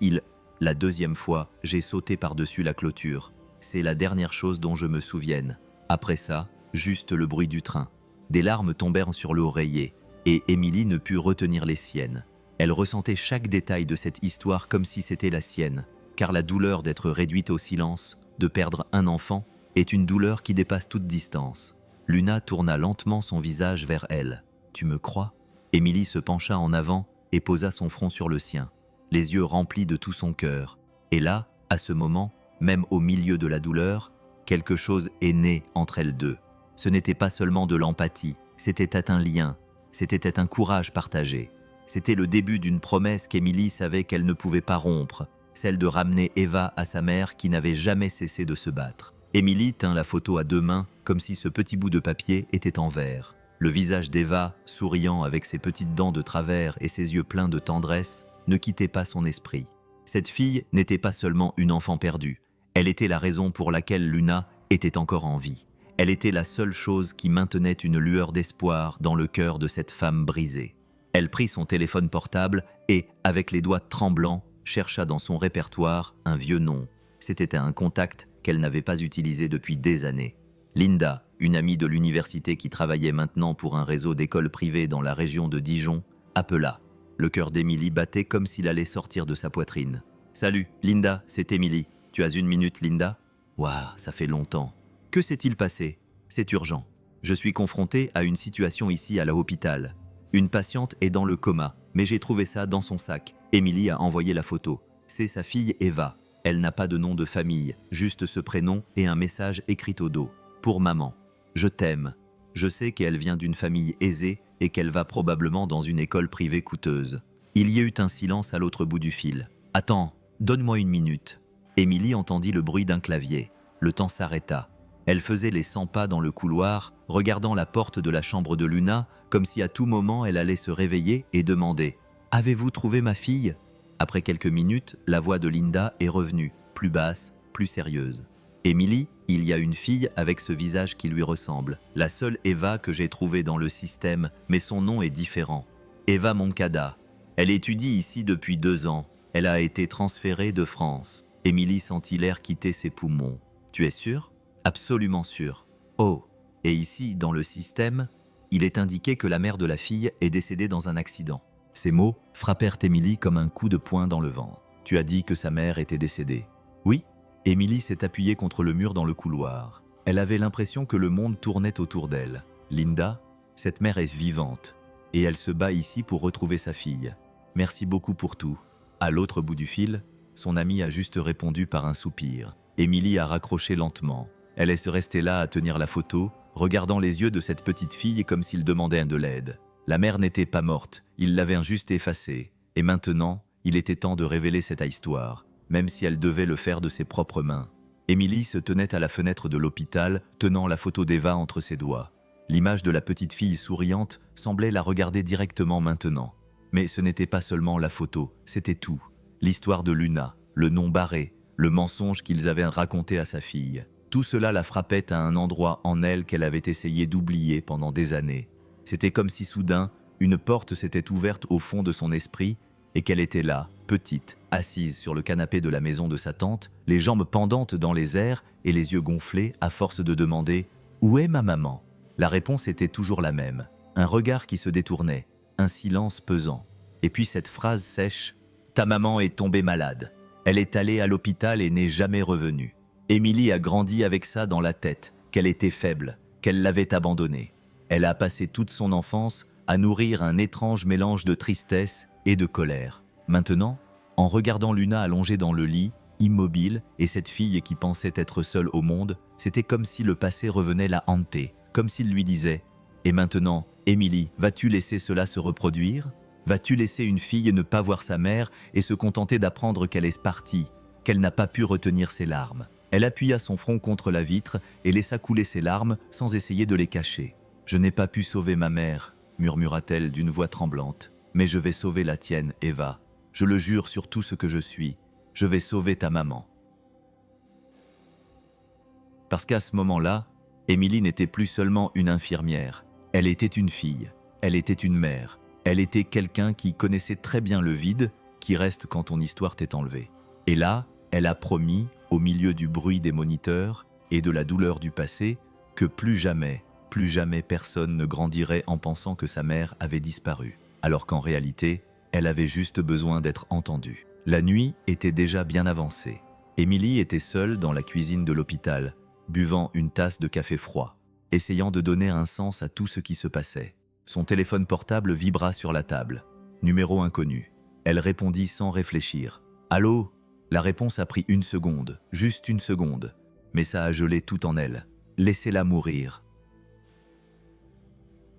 la deuxième fois, j'ai sauté par-dessus la clôture. C'est la dernière chose dont je me souvienne. Après ça, juste le bruit du train. Des larmes tombèrent sur l'oreiller, et Émilie ne put retenir les siennes. Elle ressentait chaque détail de cette histoire comme si c'était la sienne. car la douleur d'être réduite au silence, de perdre un enfant, est une douleur qui dépasse toute distance. Luna tourna lentement son visage vers elle. « Tu me crois ?» Émilie se pencha en avant et posa son front sur le sien, les yeux remplis de tout son cœur. Et là, à ce moment, même au milieu de la douleur, quelque chose est né entre elles deux. Ce n'était pas seulement de l'empathie, c'était un lien, c'était un courage partagé. C'était le début d'une promesse qu'Émilie savait qu'elle ne pouvait pas rompre, celle de ramener Eva à sa mère qui n'avait jamais cessé de se battre. Émilie tint la photo à 2 mains comme si ce petit bout de papier était en verre. Le visage d'Eva, souriant avec ses petites dents de travers et ses yeux pleins de tendresse, ne quittait pas son esprit. Cette fille n'était pas seulement une enfant perdue, elle était la raison pour laquelle Luna était encore en vie. Elle était la seule chose qui maintenait une lueur d'espoir dans le cœur de cette femme brisée. Elle prit son téléphone portable et, avec les doigts tremblants, chercha dans son répertoire un vieux nom. C'était un contact qu'elle n'avait pas utilisé depuis des années. Linda, une amie de l'université qui travaillait maintenant pour un réseau d'écoles privées dans la région de Dijon, appela. Le cœur d'Émilie battait comme s'il allait sortir de sa poitrine. « Salut, Linda, c'est Émilie. Tu as 1 minute, Linda ?»« Waouh, ça fait longtemps. Que s'est-il passé ? C'est urgent. Je suis confrontée à une situation ici à l'hôpital. Une patiente est dans le coma, mais j'ai trouvé ça dans son sac. » Émilie a envoyé la photo. C'est sa fille Eva. Elle n'a pas de nom de famille, juste ce prénom et un message écrit au dos. Pour maman. Je t'aime. Je sais qu'elle vient d'une famille aisée et qu'elle va probablement dans une école privée coûteuse. Il y eut un silence à l'autre bout du fil. Attends, donne-moi 1 minute. Émilie entendit le bruit d'un clavier. Le temps s'arrêta. Elle faisait les 100 pas dans le couloir, regardant la porte de la chambre de Luna, comme si à tout moment elle allait se réveiller et demander « Avez-vous trouvé ma fille ?» Après quelques minutes, la voix de Linda est revenue, plus basse, plus sérieuse. « Émilie, il y a une fille avec ce visage qui lui ressemble. La seule Eva que j'ai trouvée dans le système, mais son nom est différent. Eva Moncada. Elle étudie ici depuis 2 ans. Elle a été transférée de France. » Émilie sentit l'air quitter ses poumons. « Tu es sûre ? » ?»« Absolument sûre. »« Oh, et ici, dans le système, il est indiqué que la mère de la fille est décédée dans un accident. » Ces mots frappèrent Émilie comme un coup de poing dans le ventre. « Tu as dit que sa mère était décédée. » ?»« Oui. » Émilie s'est appuyée contre le mur dans le couloir. Elle avait l'impression que le monde tournait autour d'elle. « Linda, cette mère est vivante, et elle se bat ici pour retrouver sa fille. Merci beaucoup pour tout. » À l'autre bout du fil, son amie a juste répondu par un soupir. Émilie a raccroché lentement. Elle est restée là à tenir la photo, regardant les yeux de cette petite fille comme s'il demandait de l'aide. La mère n'était pas morte, il l'avait juste effacée. Et maintenant, il était temps de révéler cette histoire, même si elle devait le faire de ses propres mains. Émilie se tenait à la fenêtre de l'hôpital, tenant la photo d'Eva entre ses doigts. L'image de la petite fille souriante semblait la regarder directement maintenant. Mais ce n'était pas seulement la photo, c'était tout. L'histoire de Luna, le nom barré, le mensonge qu'ils avaient raconté à sa fille. Tout cela la frappait à un endroit en elle qu'elle avait essayé d'oublier pendant des années. C'était comme si soudain, une porte s'était ouverte au fond de son esprit et qu'elle était là, petite, assise sur le canapé de la maison de sa tante, les jambes pendantes dans les airs et les yeux gonflés à force de demander « Où est ma maman ?» La réponse était toujours la même, un regard qui se détournait, un silence pesant. Et puis cette phrase sèche « Ta maman est tombée malade. Elle est allée à l'hôpital et n'est jamais revenue. » Émilie a grandi avec ça dans la tête, qu'elle était faible, qu'elle l'avait abandonnée. Elle a passé toute son enfance à nourrir un étrange mélange de tristesse et de colère. Maintenant, en regardant Luna allongée dans le lit, immobile, et cette fille qui pensait être seule au monde, c'était comme si le passé revenait la hanter, comme s'il lui disait « Et maintenant, Émilie, vas-tu laisser cela se reproduire ? Vas-tu laisser une fille ne pas voir sa mère et se contenter d'apprendre qu'elle est partie, qu'elle n'a pas pu retenir ses larmes ?» Elle appuya son front contre la vitre et laissa couler ses larmes sans essayer de les cacher. « Je n'ai pas pu sauver ma mère, » murmura-t-elle d'une voix tremblante. « Mais je vais sauver la tienne, Eva. Je le jure sur tout ce que je suis. Je vais sauver ta maman. » Parce qu'à ce moment-là, Émilie n'était plus seulement une infirmière. Elle était une fille, elle était une mère, elle était quelqu'un qui connaissait très bien le vide qui reste quand ton histoire t'est enlevée. Et là, elle a promis, au milieu du bruit des moniteurs et de la douleur du passé, que plus jamais personne ne grandirait en pensant que sa mère avait disparu, alors qu'en réalité, elle avait juste besoin d'être entendue. La nuit était déjà bien avancée. Émilie était seule dans la cuisine de l'hôpital, buvant une tasse de café froid, essayant de donner un sens à tout ce qui se passait. Son téléphone portable vibra sur la table. Numéro inconnu. Elle répondit sans réfléchir. « Allô ?» La réponse a pris 1 seconde, juste 1 seconde. Mais ça a gelé tout en elle. Laissez-la mourir.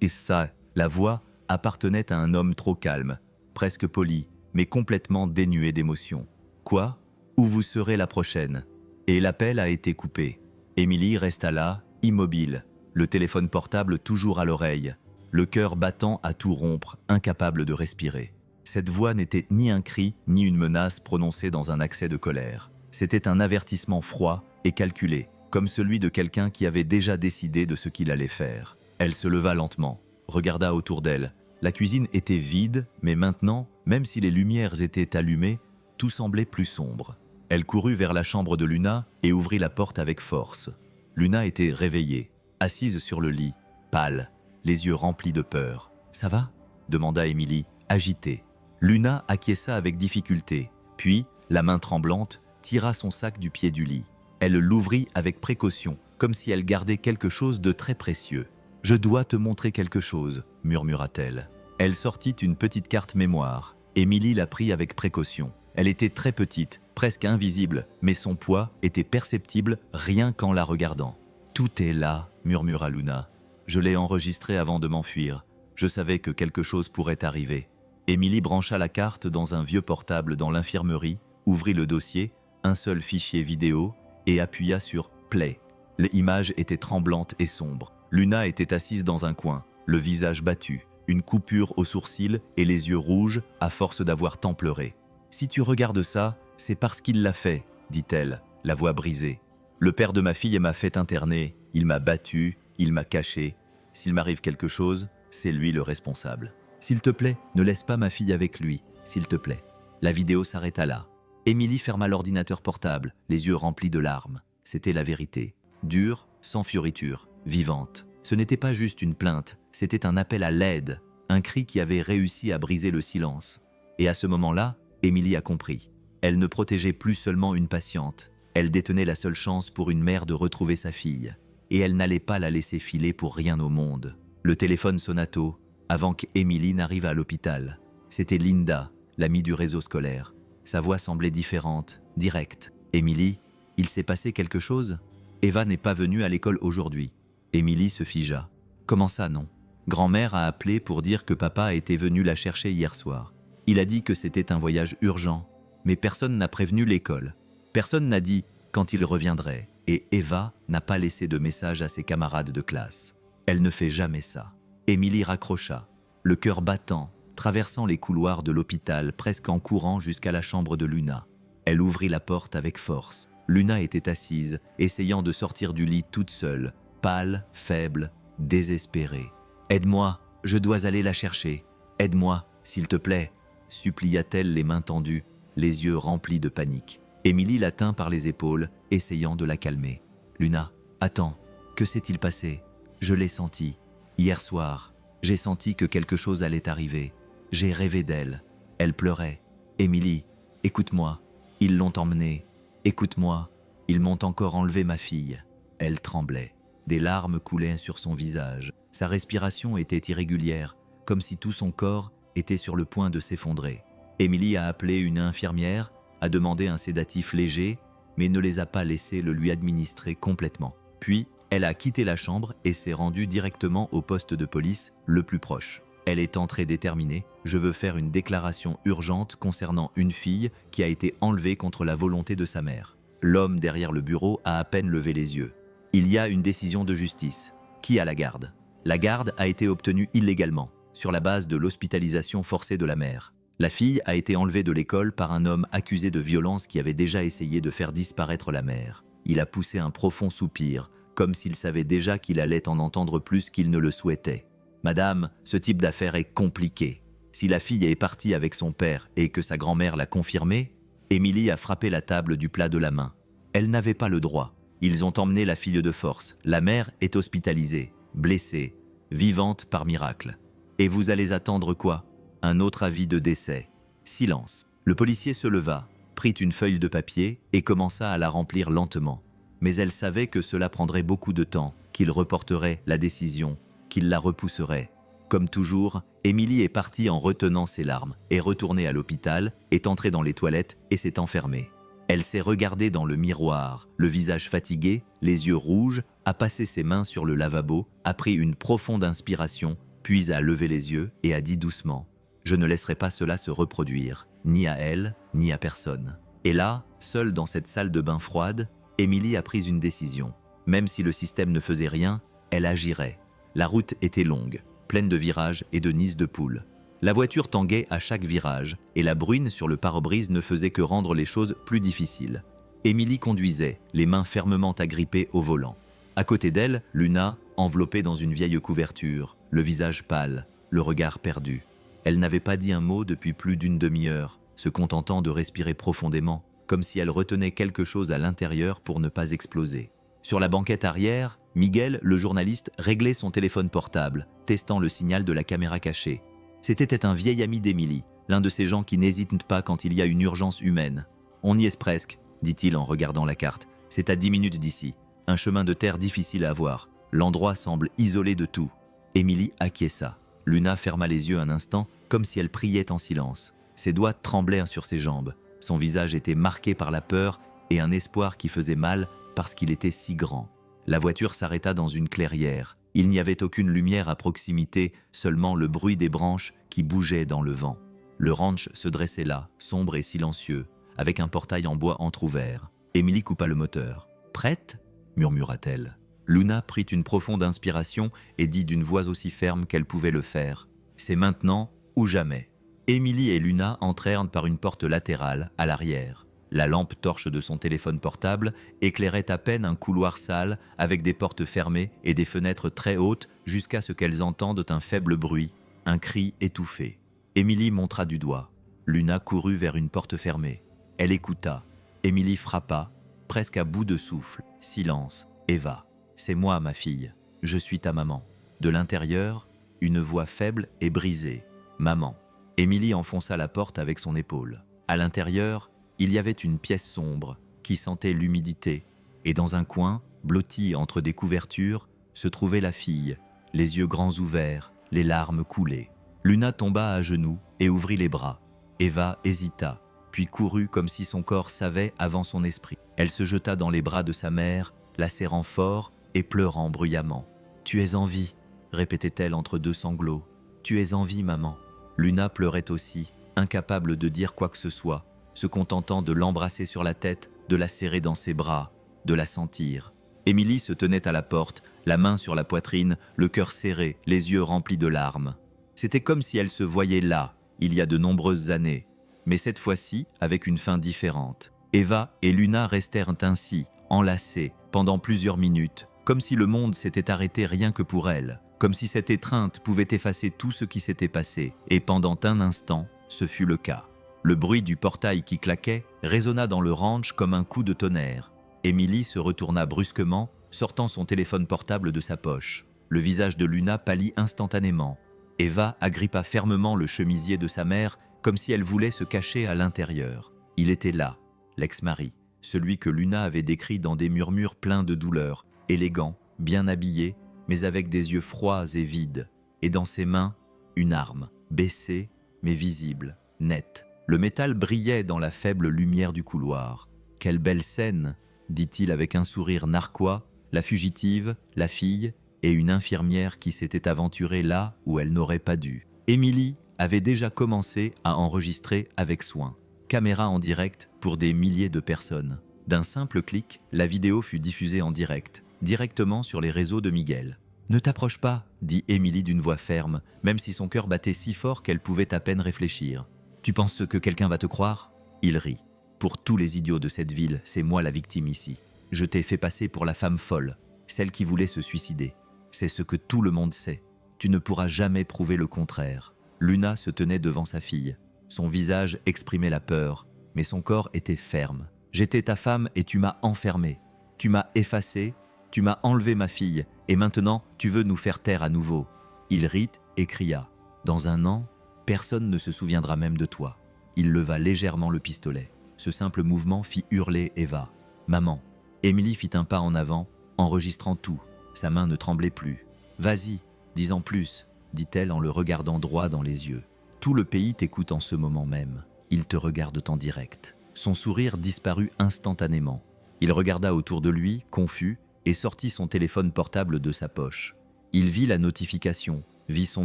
Et ça, la voix appartenait à un homme trop calme, presque poli, mais complètement dénué d'émotion. « Quoi ? Où vous serez la prochaine ?» Et l'appel a été coupé. Émilie resta là, immobile, le téléphone portable toujours à l'oreille, le cœur battant à tout rompre, incapable de respirer. Cette voix n'était ni un cri, ni une menace prononcée dans un accès de colère. C'était un avertissement froid et calculé, comme celui de quelqu'un qui avait déjà décidé de ce qu'il allait faire. Elle se leva lentement, regarda autour d'elle. La cuisine était vide, mais maintenant, même si les lumières étaient allumées, tout semblait plus sombre. Elle courut vers la chambre de Luna et ouvrit la porte avec force. Luna était réveillée, assise sur le lit, pâle, les yeux remplis de peur. « Ça va ?» demanda Émilie, agitée. Luna acquiesça avec difficulté, puis, la main tremblante, tira son sac du pied du lit. Elle l'ouvrit avec précaution, comme si elle gardait quelque chose de très précieux. « Je dois te montrer quelque chose », murmura-t-elle. Elle sortit une petite carte mémoire. Émilie la prit avec précaution. Elle était très petite, presque invisible, mais son poids était perceptible rien qu'en la regardant. « Tout est là », murmura Luna. « Je l'ai enregistré avant de m'enfuir. Je savais que quelque chose pourrait arriver. » Émilie brancha la carte dans un vieux portable dans l'infirmerie, ouvrit le dossier, un seul fichier vidéo, et appuya sur « Play ». L'image était tremblante et sombre. Luna était assise dans un coin, le visage battu, une coupure aux sourcils et les yeux rouges à force d'avoir tant pleuré. « Si tu regardes ça, c'est parce qu'il l'a fait, » dit-elle, la voix brisée. « Le père de ma fille m'a fait interner, il m'a battu, il m'a caché. S'il m'arrive quelque chose, c'est lui le responsable. S'il te plaît, ne laisse pas ma fille avec lui, s'il te plaît. » La vidéo s'arrêta là. Émilie ferma l'ordinateur portable, les yeux remplis de larmes. C'était la vérité. Dure, sans fioriture, vivante. Ce n'était pas juste une plainte, c'était un appel à l'aide, un cri qui avait réussi à briser le silence. Et à ce moment-là, Émilie a compris. Elle ne protégeait plus seulement une patiente, elle détenait la seule chance pour une mère de retrouver sa fille. Et elle n'allait pas la laisser filer pour rien au monde. Le téléphone sonna tôt, avant qu'Émilie n'arrive à l'hôpital. C'était Linda, l'amie du réseau scolaire. Sa voix semblait différente, directe. « Émilie, il s'est passé quelque chose ? Eva n'est pas venue à l'école aujourd'hui. » Émilie se figea. « Comment ça, non ? Grand-mère a appelé pour dire que papa était venu la chercher hier soir. Il a dit que c'était un voyage urgent, mais personne n'a prévenu l'école. Personne n'a dit quand il reviendrait. Et Eva n'a pas laissé de message à ses camarades de classe. Elle ne fait jamais ça. » Émilie raccrocha, le cœur battant, traversant les couloirs de l'hôpital presque en courant jusqu'à la chambre de Luna. Elle ouvrit la porte avec force. Luna était assise, essayant de sortir du lit toute seule, pâle, faible, désespérée. « Aide-moi, je dois aller la chercher. Aide-moi, s'il te plaît » supplia-t-elle les mains tendues, les yeux remplis de panique. Émilie la tint par les épaules, essayant de la calmer. « Luna, attends, que s'est-il passé ? Je l'ai senti. Hier soir, j'ai senti que quelque chose allait arriver. J'ai rêvé d'elle. Elle pleurait. Émilie, écoute-moi. Ils l'ont emmenée. Écoute-moi. Ils m'ont encore enlevé ma fille. » Elle tremblait. Des larmes coulaient sur son visage. Sa respiration était irrégulière, comme si tout son corps était sur le point de s'effondrer. Émilie a appelé une infirmière, a demandé un sédatif léger, mais ne les a pas laissés le lui administrer complètement. Puis, elle a quitté la chambre et s'est rendue directement au poste de police le plus proche. Elle est entrée déterminée « Je veux faire une déclaration urgente concernant une fille qui a été enlevée contre la volonté de sa mère. » L'homme derrière le bureau a à peine levé les yeux. « Il y a une décision de justice. Qui a la garde ? » La garde a été obtenue illégalement, sur la base de l'hospitalisation forcée de la mère. La fille a été enlevée de l'école par un homme accusé de violence qui avait déjà essayé de faire disparaître la mère. Il a poussé un profond soupir, comme s'il savait déjà qu'il allait en entendre plus qu'il ne le souhaitait. « Madame, ce type d'affaire est compliqué. Si la fille est partie avec son père et que sa grand-mère l'a confirmé, » Émilie a frappé la table du plat de la main. Elle n'avait pas le droit. Ils ont emmené la fille de force. La mère est hospitalisée, blessée, vivante par miracle. Et vous allez attendre quoi ? Un autre avis de décès. Silence. Le policier se leva, prit une feuille de papier et commença à la remplir lentement. Mais elle savait que cela prendrait beaucoup de temps, qu'il reporterait la décision, qu'il la repousserait. Comme toujours, Émilie est partie en retenant ses larmes, est retournée à l'hôpital, est entrée dans les toilettes et s'est enfermée. Elle s'est regardée dans le miroir, le visage fatigué, les yeux rouges, a passé ses mains sur le lavabo, a pris une profonde inspiration, puis a levé les yeux et a dit doucement « Je ne laisserai pas cela se reproduire, ni à elle, ni à personne. » Et là, seule dans cette salle de bain froide, Émilie a pris une décision. Même si le système ne faisait rien, elle agirait. La route était longue, pleine de virages et de nids de poules. La voiture tanguait à chaque virage et la bruine sur le pare-brise ne faisait que rendre les choses plus difficiles. Émilie conduisait, les mains fermement agrippées au volant. À côté d'elle, Luna, enveloppée dans une vieille couverture, le visage pâle, le regard perdu. Elle n'avait pas dit un mot depuis plus d'une demi-heure, se contentant de respirer profondément, comme si elle retenait quelque chose à l'intérieur pour ne pas exploser. Sur la banquette arrière, Miguel, le journaliste, réglait son téléphone portable, testant le signal de la caméra cachée. C'était un vieil ami d'Émilie, l'un de ces gens qui n'hésitent pas quand il y a une urgence humaine. « On y est presque », dit-il en regardant la carte. « C'est à 10 minutes d'ici. Un chemin de terre difficile à voir. L'endroit semble isolé de tout. » Émilie acquiesça. Luna ferma les yeux un instant, comme si elle priait en silence. Ses doigts tremblaient sur ses jambes. Son visage était marqué par la peur et un espoir qui faisait mal parce qu'il était si grand. La voiture s'arrêta dans une clairière. Il n'y avait aucune lumière à proximité, seulement le bruit des branches qui bougeaient dans le vent. Le ranch se dressait là, sombre et silencieux, avec un portail en bois entrouvert. Émilie coupa le moteur. « Prête ?» murmura-t-elle. Luna prit une profonde inspiration et dit d'une voix aussi ferme qu'elle pouvait le faire. « C'est maintenant ou jamais. » Émilie et Luna entrèrent par une porte latérale, à l'arrière. La lampe torche de son téléphone portable éclairait à peine un couloir sale avec des portes fermées et des fenêtres très hautes jusqu'à ce qu'elles entendent un faible bruit, un cri étouffé. Émilie montra du doigt. Luna courut vers une porte fermée. Elle écouta. Émilie frappa, presque à bout de souffle. Silence. Eva. C'est moi, ma fille. Je suis ta maman. De l'intérieur, une voix faible et brisée. Maman. Émilie enfonça la porte avec son épaule. À l'intérieur, il y avait une pièce sombre qui sentait l'humidité, et dans un coin, blotti entre des couvertures, se trouvait la fille, les yeux grands ouverts, les larmes coulaient. Luna tomba à genoux et ouvrit les bras. Eva hésita, puis courut comme si son corps savait avant son esprit. Elle se jeta dans les bras de sa mère, la serrant fort et pleurant bruyamment. « Tu es en vie », répétait-elle entre deux sanglots. « Tu es en vie, maman. » Luna pleurait aussi, incapable de dire quoi que ce soit, se contentant de l'embrasser sur la tête, de la serrer dans ses bras, de la sentir. Émilie se tenait à la porte, la main sur la poitrine, le cœur serré, les yeux remplis de larmes. C'était comme si elle se voyait là, il y a de nombreuses années, mais cette fois-ci avec une fin différente. Eva et Luna restèrent ainsi, enlacées, pendant plusieurs minutes, comme si le monde s'était arrêté rien que pour elles, comme si cette étreinte pouvait effacer tout ce qui s'était passé, et pendant un instant, ce fut le cas. Le bruit du portail qui claquait résonna dans le ranch comme un coup de tonnerre. Émilie se retourna brusquement, sortant son téléphone portable de sa poche. Le visage de Luna pâlit instantanément. Eva agrippa fermement le chemisier de sa mère comme si elle voulait se cacher à l'intérieur. Il était là, l'ex-mari, celui que Luna avait décrit dans des murmures pleins de douleur, élégant, bien habillé, mais avec des yeux froids et vides. Et dans ses mains, une arme, baissée mais visible, nette. Le métal brillait dans la faible lumière du couloir. « Quelle belle scène !» dit-il avec un sourire narquois, la fugitive, la fille et une infirmière qui s'était aventurée là où elle n'aurait pas dû. Émilie avait déjà commencé à enregistrer avec soin. Caméra en direct pour des milliers de personnes. D'un simple clic, la vidéo fut diffusée en direct, directement sur les réseaux de Miguel. « Ne t'approche pas !» dit Émilie d'une voix ferme, même si son cœur battait si fort qu'elle pouvait à peine réfléchir. « Tu penses que quelqu'un va te croire ?» Il rit. « Pour tous les idiots de cette ville, c'est moi la victime ici. Je t'ai fait passer pour la femme folle, celle qui voulait se suicider. C'est ce que tout le monde sait. Tu ne pourras jamais prouver le contraire. » Luna se tenait devant sa fille. Son visage exprimait la peur, mais son corps était ferme. « J'étais ta femme et tu m'as enfermée. Tu m'as effacée, tu m'as enlevé ma fille, et maintenant tu veux nous faire taire à nouveau. » Il rit et cria. « Dans un an, personne ne se souviendra même de toi. Il leva légèrement le pistolet. Ce simple mouvement fit hurler Eva. « Maman !» Émilie fit un pas en avant, enregistrant tout. Sa main ne tremblait plus. « Vas-y, dis en plus !» dit-elle en le regardant droit dans les yeux. « Tout le pays t'écoute en ce moment même. Ils te regardent en direct. » Son sourire disparut instantanément. Il regarda autour de lui, confus, et sortit son téléphone portable de sa poche. Il vit la notification, vit son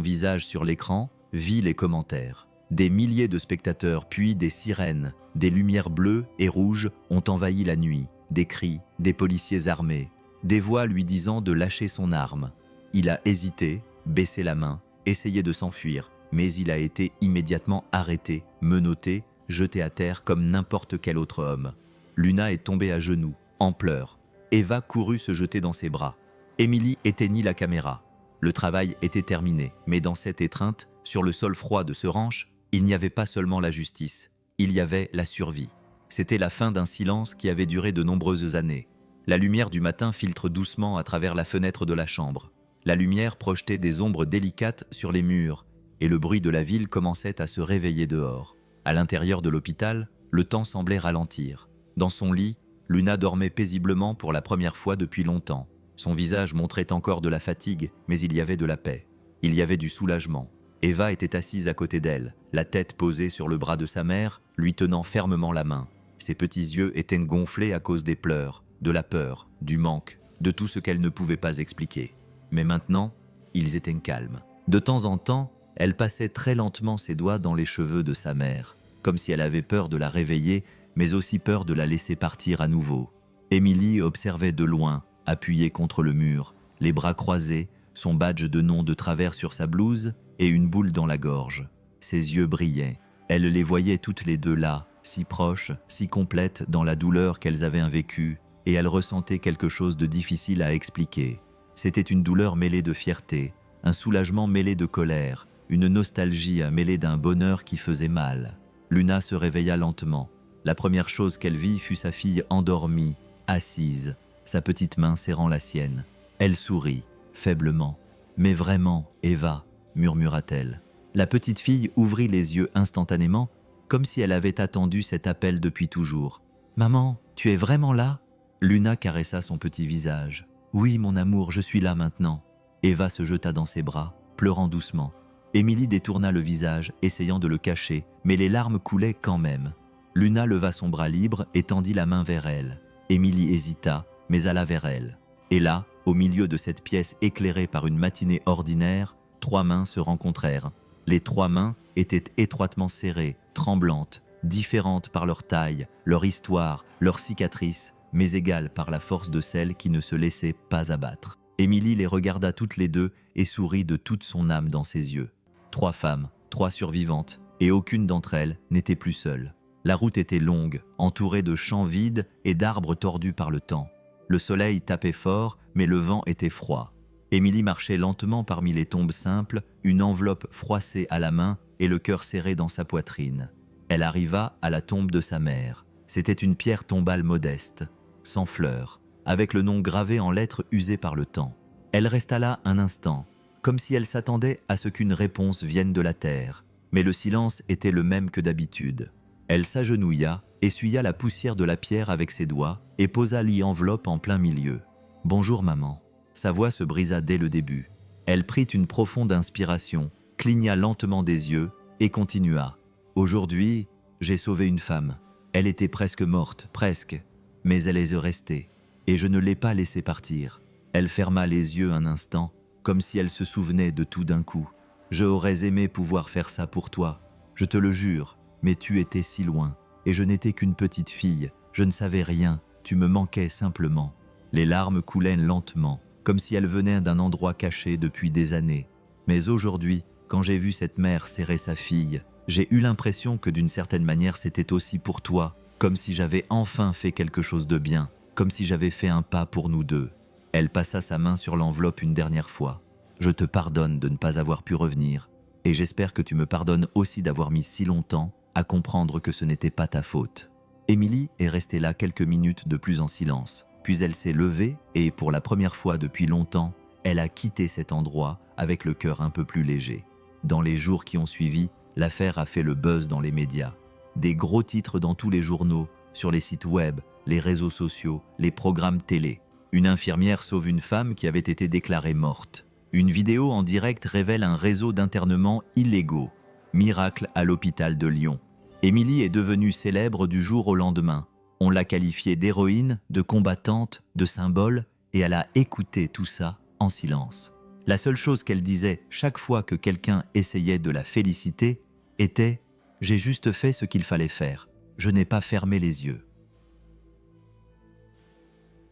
visage sur l'écran, vit les commentaires. Des milliers de spectateurs, puis des sirènes, des lumières bleues et rouges ont envahi la nuit, des cris, des policiers armés, des voix lui disant de lâcher son arme. Il a hésité, baissé la main, essayé de s'enfuir, mais il a été immédiatement arrêté, menotté, jeté à terre comme n'importe quel autre homme. Luna est tombée à genoux, en pleurs. Eva courut se jeter dans ses bras. Émilie éteignit la caméra. Le travail était terminé, mais dans cette étreinte, sur le sol froid de ce ranch, il n'y avait pas seulement la justice, il y avait la survie. C'était la fin d'un silence qui avait duré de nombreuses années. La lumière du matin filtre doucement à travers la fenêtre de la chambre. La lumière projetait des ombres délicates sur les murs, et le bruit de la ville commençait à se réveiller dehors. À l'intérieur de l'hôpital, le temps semblait ralentir. Dans son lit, Luna dormait paisiblement pour la première fois depuis longtemps. Son visage montrait encore de la fatigue, mais il y avait de la paix. Il y avait du soulagement. Eva était assise à côté d'elle, la tête posée sur le bras de sa mère, lui tenant fermement la main. Ses petits yeux étaient gonflés à cause des pleurs, de la peur, du manque, de tout ce qu'elle ne pouvait pas expliquer. Mais maintenant, ils étaient calmes. De temps en temps, elle passait très lentement ses doigts dans les cheveux de sa mère, comme si elle avait peur de la réveiller, mais aussi peur de la laisser partir à nouveau. Émilie observait de loin, appuyée contre le mur, les bras croisés, son badge de nom de travers sur sa blouse et une boule dans la gorge. Ses yeux brillaient. Elle les voyait toutes les deux là, si proches, si complètes dans la douleur qu'elles avaient vécue, et elle ressentait quelque chose de difficile à expliquer. C'était une douleur mêlée de fierté, un soulagement mêlé de colère, une nostalgie mêlée d'un bonheur qui faisait mal. Luna se réveilla lentement. La première chose qu'elle vit fut sa fille endormie, assise, sa petite main serrant la sienne. Elle sourit, faiblement. « Mais vraiment, Eva !» murmura-t-elle. La petite fille ouvrit les yeux instantanément, comme si elle avait attendu cet appel depuis toujours. « Maman, tu es vraiment là ?» Luna caressa son petit visage. « Oui, mon amour, je suis là maintenant. » Eva se jeta dans ses bras, pleurant doucement. Émilie détourna le visage, essayant de le cacher, mais les larmes coulaient quand même. Luna leva son bras libre et tendit la main vers elle. Émilie hésita, mais alla vers elle. Et là, au milieu de cette pièce éclairée par une matinée ordinaire, 3 mains se rencontrèrent. Les 3 mains étaient étroitement serrées, tremblantes, différentes par leur taille, leur histoire, leurs cicatrices, mais égales par la force de celle qui ne se laissait pas abattre. Émilie les regarda toutes les deux et sourit de toute son âme dans ses yeux. 3 femmes, 3 survivantes, et aucune d'entre elles n'était plus seule. La route était longue, entourée de champs vides et d'arbres tordus par le temps. Le soleil tapait fort, mais le vent était froid. Émilie marchait lentement parmi les tombes simples, une enveloppe froissée à la main et le cœur serré dans sa poitrine. Elle arriva à la tombe de sa mère. C'était une pierre tombale modeste, sans fleurs, avec le nom gravé en lettres usées par le temps. Elle resta là un instant, comme si elle s'attendait à ce qu'une réponse vienne de la terre. Mais le silence était le même que d'habitude. Elle s'agenouilla, essuya la poussière de la pierre avec ses doigts et posa l'enveloppe en plein milieu. « Bonjour maman ». Sa voix se brisa dès le début. Elle prit une profonde inspiration, cligna lentement des yeux et continua. « Aujourd'hui, j'ai sauvé une femme. Elle était presque morte, presque, mais elle est restée. Et je ne l'ai pas laissée partir. » Elle ferma les yeux un instant, comme si elle se souvenait de tout d'un coup. « J'aurais aimé pouvoir faire ça pour toi, je te le jure. Mais tu étais si loin, et je n'étais qu'une petite fille, je ne savais rien, tu me manquais simplement. » Les larmes coulaient lentement, comme si elles venaient d'un endroit caché depuis des années. Mais aujourd'hui, quand j'ai vu cette mère serrer sa fille, j'ai eu l'impression que d'une certaine manière c'était aussi pour toi, comme si j'avais enfin fait quelque chose de bien, comme si j'avais fait un pas pour nous deux. Elle passa sa main sur l'enveloppe une dernière fois. « Je te pardonne de ne pas avoir pu revenir, et j'espère que tu me pardonnes aussi d'avoir mis si longtemps à comprendre que ce n'était pas ta faute. » Émilie est restée là quelques minutes de plus en silence. Puis elle s'est levée et, pour la première fois depuis longtemps, elle a quitté cet endroit avec le cœur un peu plus léger. Dans les jours qui ont suivi, l'affaire a fait le buzz dans les médias. des gros titres dans tous les journaux, sur les sites web, les réseaux sociaux, les programmes télé. Une infirmière sauve une femme qui avait été déclarée morte. Une vidéo en direct révèle un réseau d'internements illégaux. Miracle à l'hôpital de Lyon. Émilie est devenue célèbre du jour au lendemain. On l'a qualifiée d'héroïne, de combattante, de symbole, et elle a écouté tout ça en silence. La seule chose qu'elle disait chaque fois que quelqu'un essayait de la féliciter était « J'ai juste fait ce qu'il fallait faire. Je n'ai pas fermé les yeux. »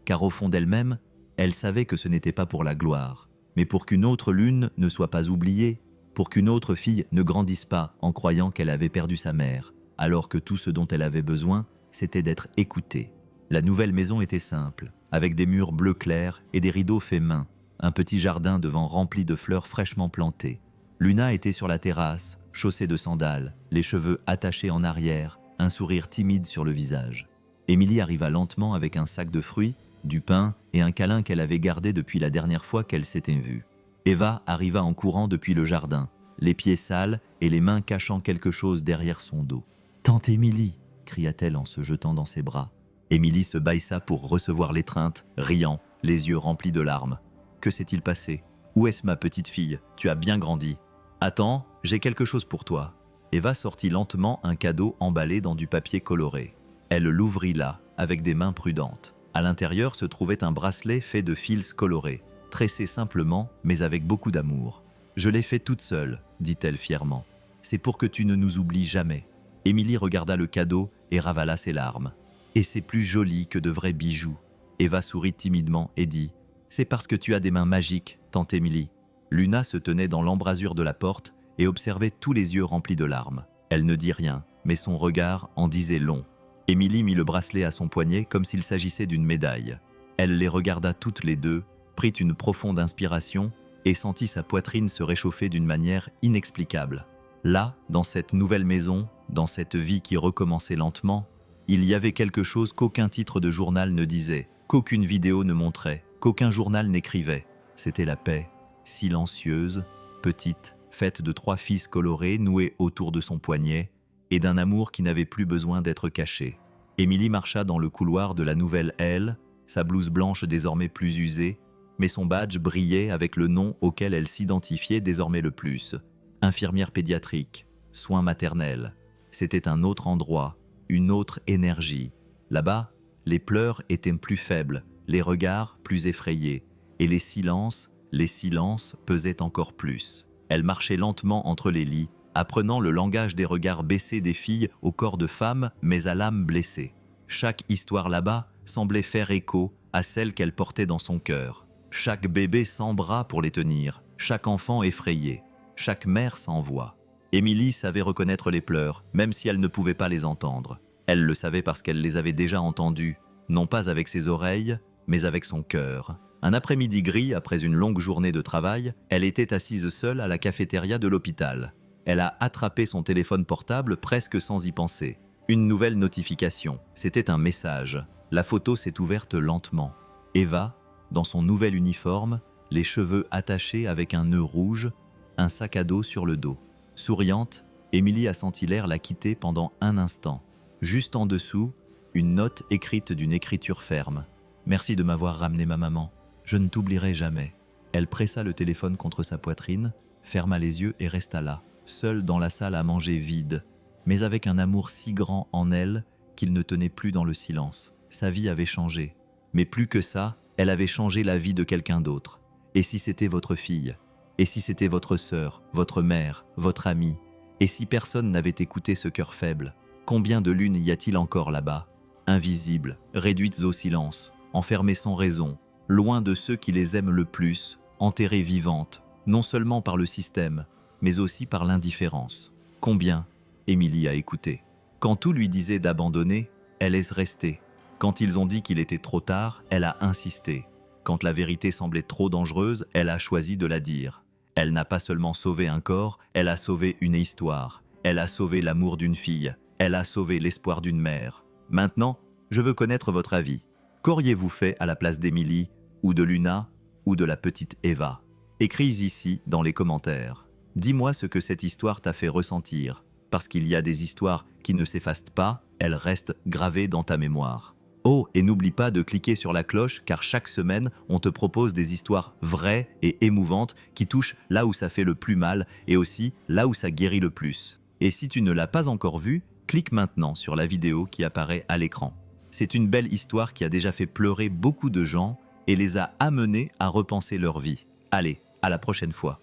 Car au fond d'elle-même, elle savait que ce n'était pas pour la gloire, mais pour qu'une autre lune ne soit pas oubliée, pour qu'une autre fille ne grandisse pas en croyant qu'elle avait perdu sa mère, alors que tout ce dont elle avait besoin, c'était d'être écoutée. La nouvelle maison était simple, avec des murs bleu clair et des rideaux faits main, un petit jardin devant rempli de fleurs fraîchement plantées. Luna était sur la terrasse, chaussée de sandales, les cheveux attachés en arrière, un sourire timide sur le visage. Émilie arriva lentement avec un sac de fruits, du pain et un câlin qu'elle avait gardé depuis la dernière fois qu'elle s'était vue. Eva arriva en courant depuis le jardin, les pieds sales et les mains cachant quelque chose derrière son dos. « Tante Émilie !» cria-t-elle en se jetant dans ses bras. Émilie se baissa pour recevoir l'étreinte, riant, les yeux remplis de larmes. « Que s'est-il passé ? Où est-ce ma petite fille ? Tu as bien grandi. »« Attends, j'ai quelque chose pour toi. » Eva sortit lentement un cadeau emballé dans du papier coloré. Elle l'ouvrit là, avec des mains prudentes. À l'intérieur se trouvait un bracelet fait de fils colorés, tressé simplement, mais avec beaucoup d'amour. « Je l'ai fait toute seule, » dit-elle fièrement. « C'est pour que tu ne nous oublies jamais. » Émilie regarda le cadeau et ravala ses larmes. « Et c'est plus joli que de vrais bijoux. » Eva sourit timidement et dit « C'est parce que tu as des mains magiques, tante Émilie. » Luna se tenait dans l'embrasure de la porte et observait tous les yeux remplis de larmes. Elle ne dit rien, mais son regard en disait long. Émilie mit le bracelet à son poignet comme s'il s'agissait d'une médaille. Elle les regarda toutes les deux, prit une profonde inspiration et sentit sa poitrine se réchauffer d'une manière inexplicable. Là, dans cette nouvelle maison, dans cette vie qui recommençait lentement, il y avait quelque chose qu'aucun titre de journal ne disait, qu'aucune vidéo ne montrait, qu'aucun journal n'écrivait. C'était la paix, silencieuse, petite, faite de 3 fils colorés noués autour de son poignet, et d'un amour qui n'avait plus besoin d'être caché. Émilie marcha dans le couloir de la nouvelle aile, sa blouse blanche désormais plus usée, mais son badge brillait avec le nom auquel elle s'identifiait désormais le plus. Infirmière pédiatrique, soins maternels. C'était un autre endroit, une autre énergie. Là-bas, les pleurs étaient plus faibles, les regards plus effrayés, et les silences pesaient encore plus. Elle marchait lentement entre les lits, apprenant le langage des regards baissés des filles au corps de femmes, mais à l'âme blessée. Chaque histoire là-bas semblait faire écho à celle qu'elle portait dans son cœur. Chaque bébé sans bras pour les tenir, chaque enfant effrayé, chaque mère sans voix. Émilie savait reconnaître les pleurs, même si elle ne pouvait pas les entendre. Elle le savait parce qu'elle les avait déjà entendus, non pas avec ses oreilles, mais avec son cœur. Un après-midi gris, après une longue journée de travail, elle était assise seule à la cafétéria de l'hôpital. Elle a attrapé son téléphone portable presque sans y penser. Une nouvelle notification. C'était un message. La photo s'est ouverte lentement. Eva, dans son nouvel uniforme, les cheveux attachés avec un nœud rouge, un sac à dos sur le dos. Souriante, Émilie a senti l'air la quitter pendant un instant. Juste en dessous, une note écrite d'une écriture ferme. « Merci de m'avoir ramené ma maman. Je ne t'oublierai jamais. » Elle pressa le téléphone contre sa poitrine, ferma les yeux et resta là, seule dans la salle à manger vide, mais avec un amour si grand en elle qu'il ne tenait plus dans le silence. Sa vie avait changé. Mais plus que ça, elle avait changé la vie de quelqu'un d'autre. Et si c'était votre fille ? Et si c'était votre sœur, votre mère, votre amie ? Et si personne n'avait écouté ce cœur faible ? Combien de lunes y a-t-il encore là-bas ? Invisibles, réduites au silence, enfermées sans raison, loin de ceux qui les aiment le plus, enterrées vivantes, non seulement par le système, mais aussi par l'indifférence. Combien Émilie a écouté. Quand tout lui disait d'abandonner, elle laisse rester. Quand ils ont dit qu'il était trop tard, elle a insisté. Quand la vérité semblait trop dangereuse, elle a choisi de la dire. Elle n'a pas seulement sauvé un corps, elle a sauvé une histoire. Elle a sauvé l'amour d'une fille. Elle a sauvé l'espoir d'une mère. Maintenant, je veux connaître votre avis. Qu'auriez-vous fait à la place d'Émilie, ou de Luna, ou de la petite Eva ? Écris ici dans les commentaires. Dis-moi ce que cette histoire t'a fait ressentir. parce qu'il y a des histoires qui ne s'effacent pas, elles restent gravées dans ta mémoire. Oh, et n'oublie pas de cliquer sur la cloche car chaque semaine, on te propose des histoires vraies et émouvantes qui touchent là où ça fait le plus mal et aussi là où ça guérit le plus. Et si tu ne l'as pas encore vue, clique maintenant sur la vidéo qui apparaît à l'écran. C'est une belle histoire qui a déjà fait pleurer beaucoup de gens et les a amenés à repenser leur vie. Allez, à la prochaine fois.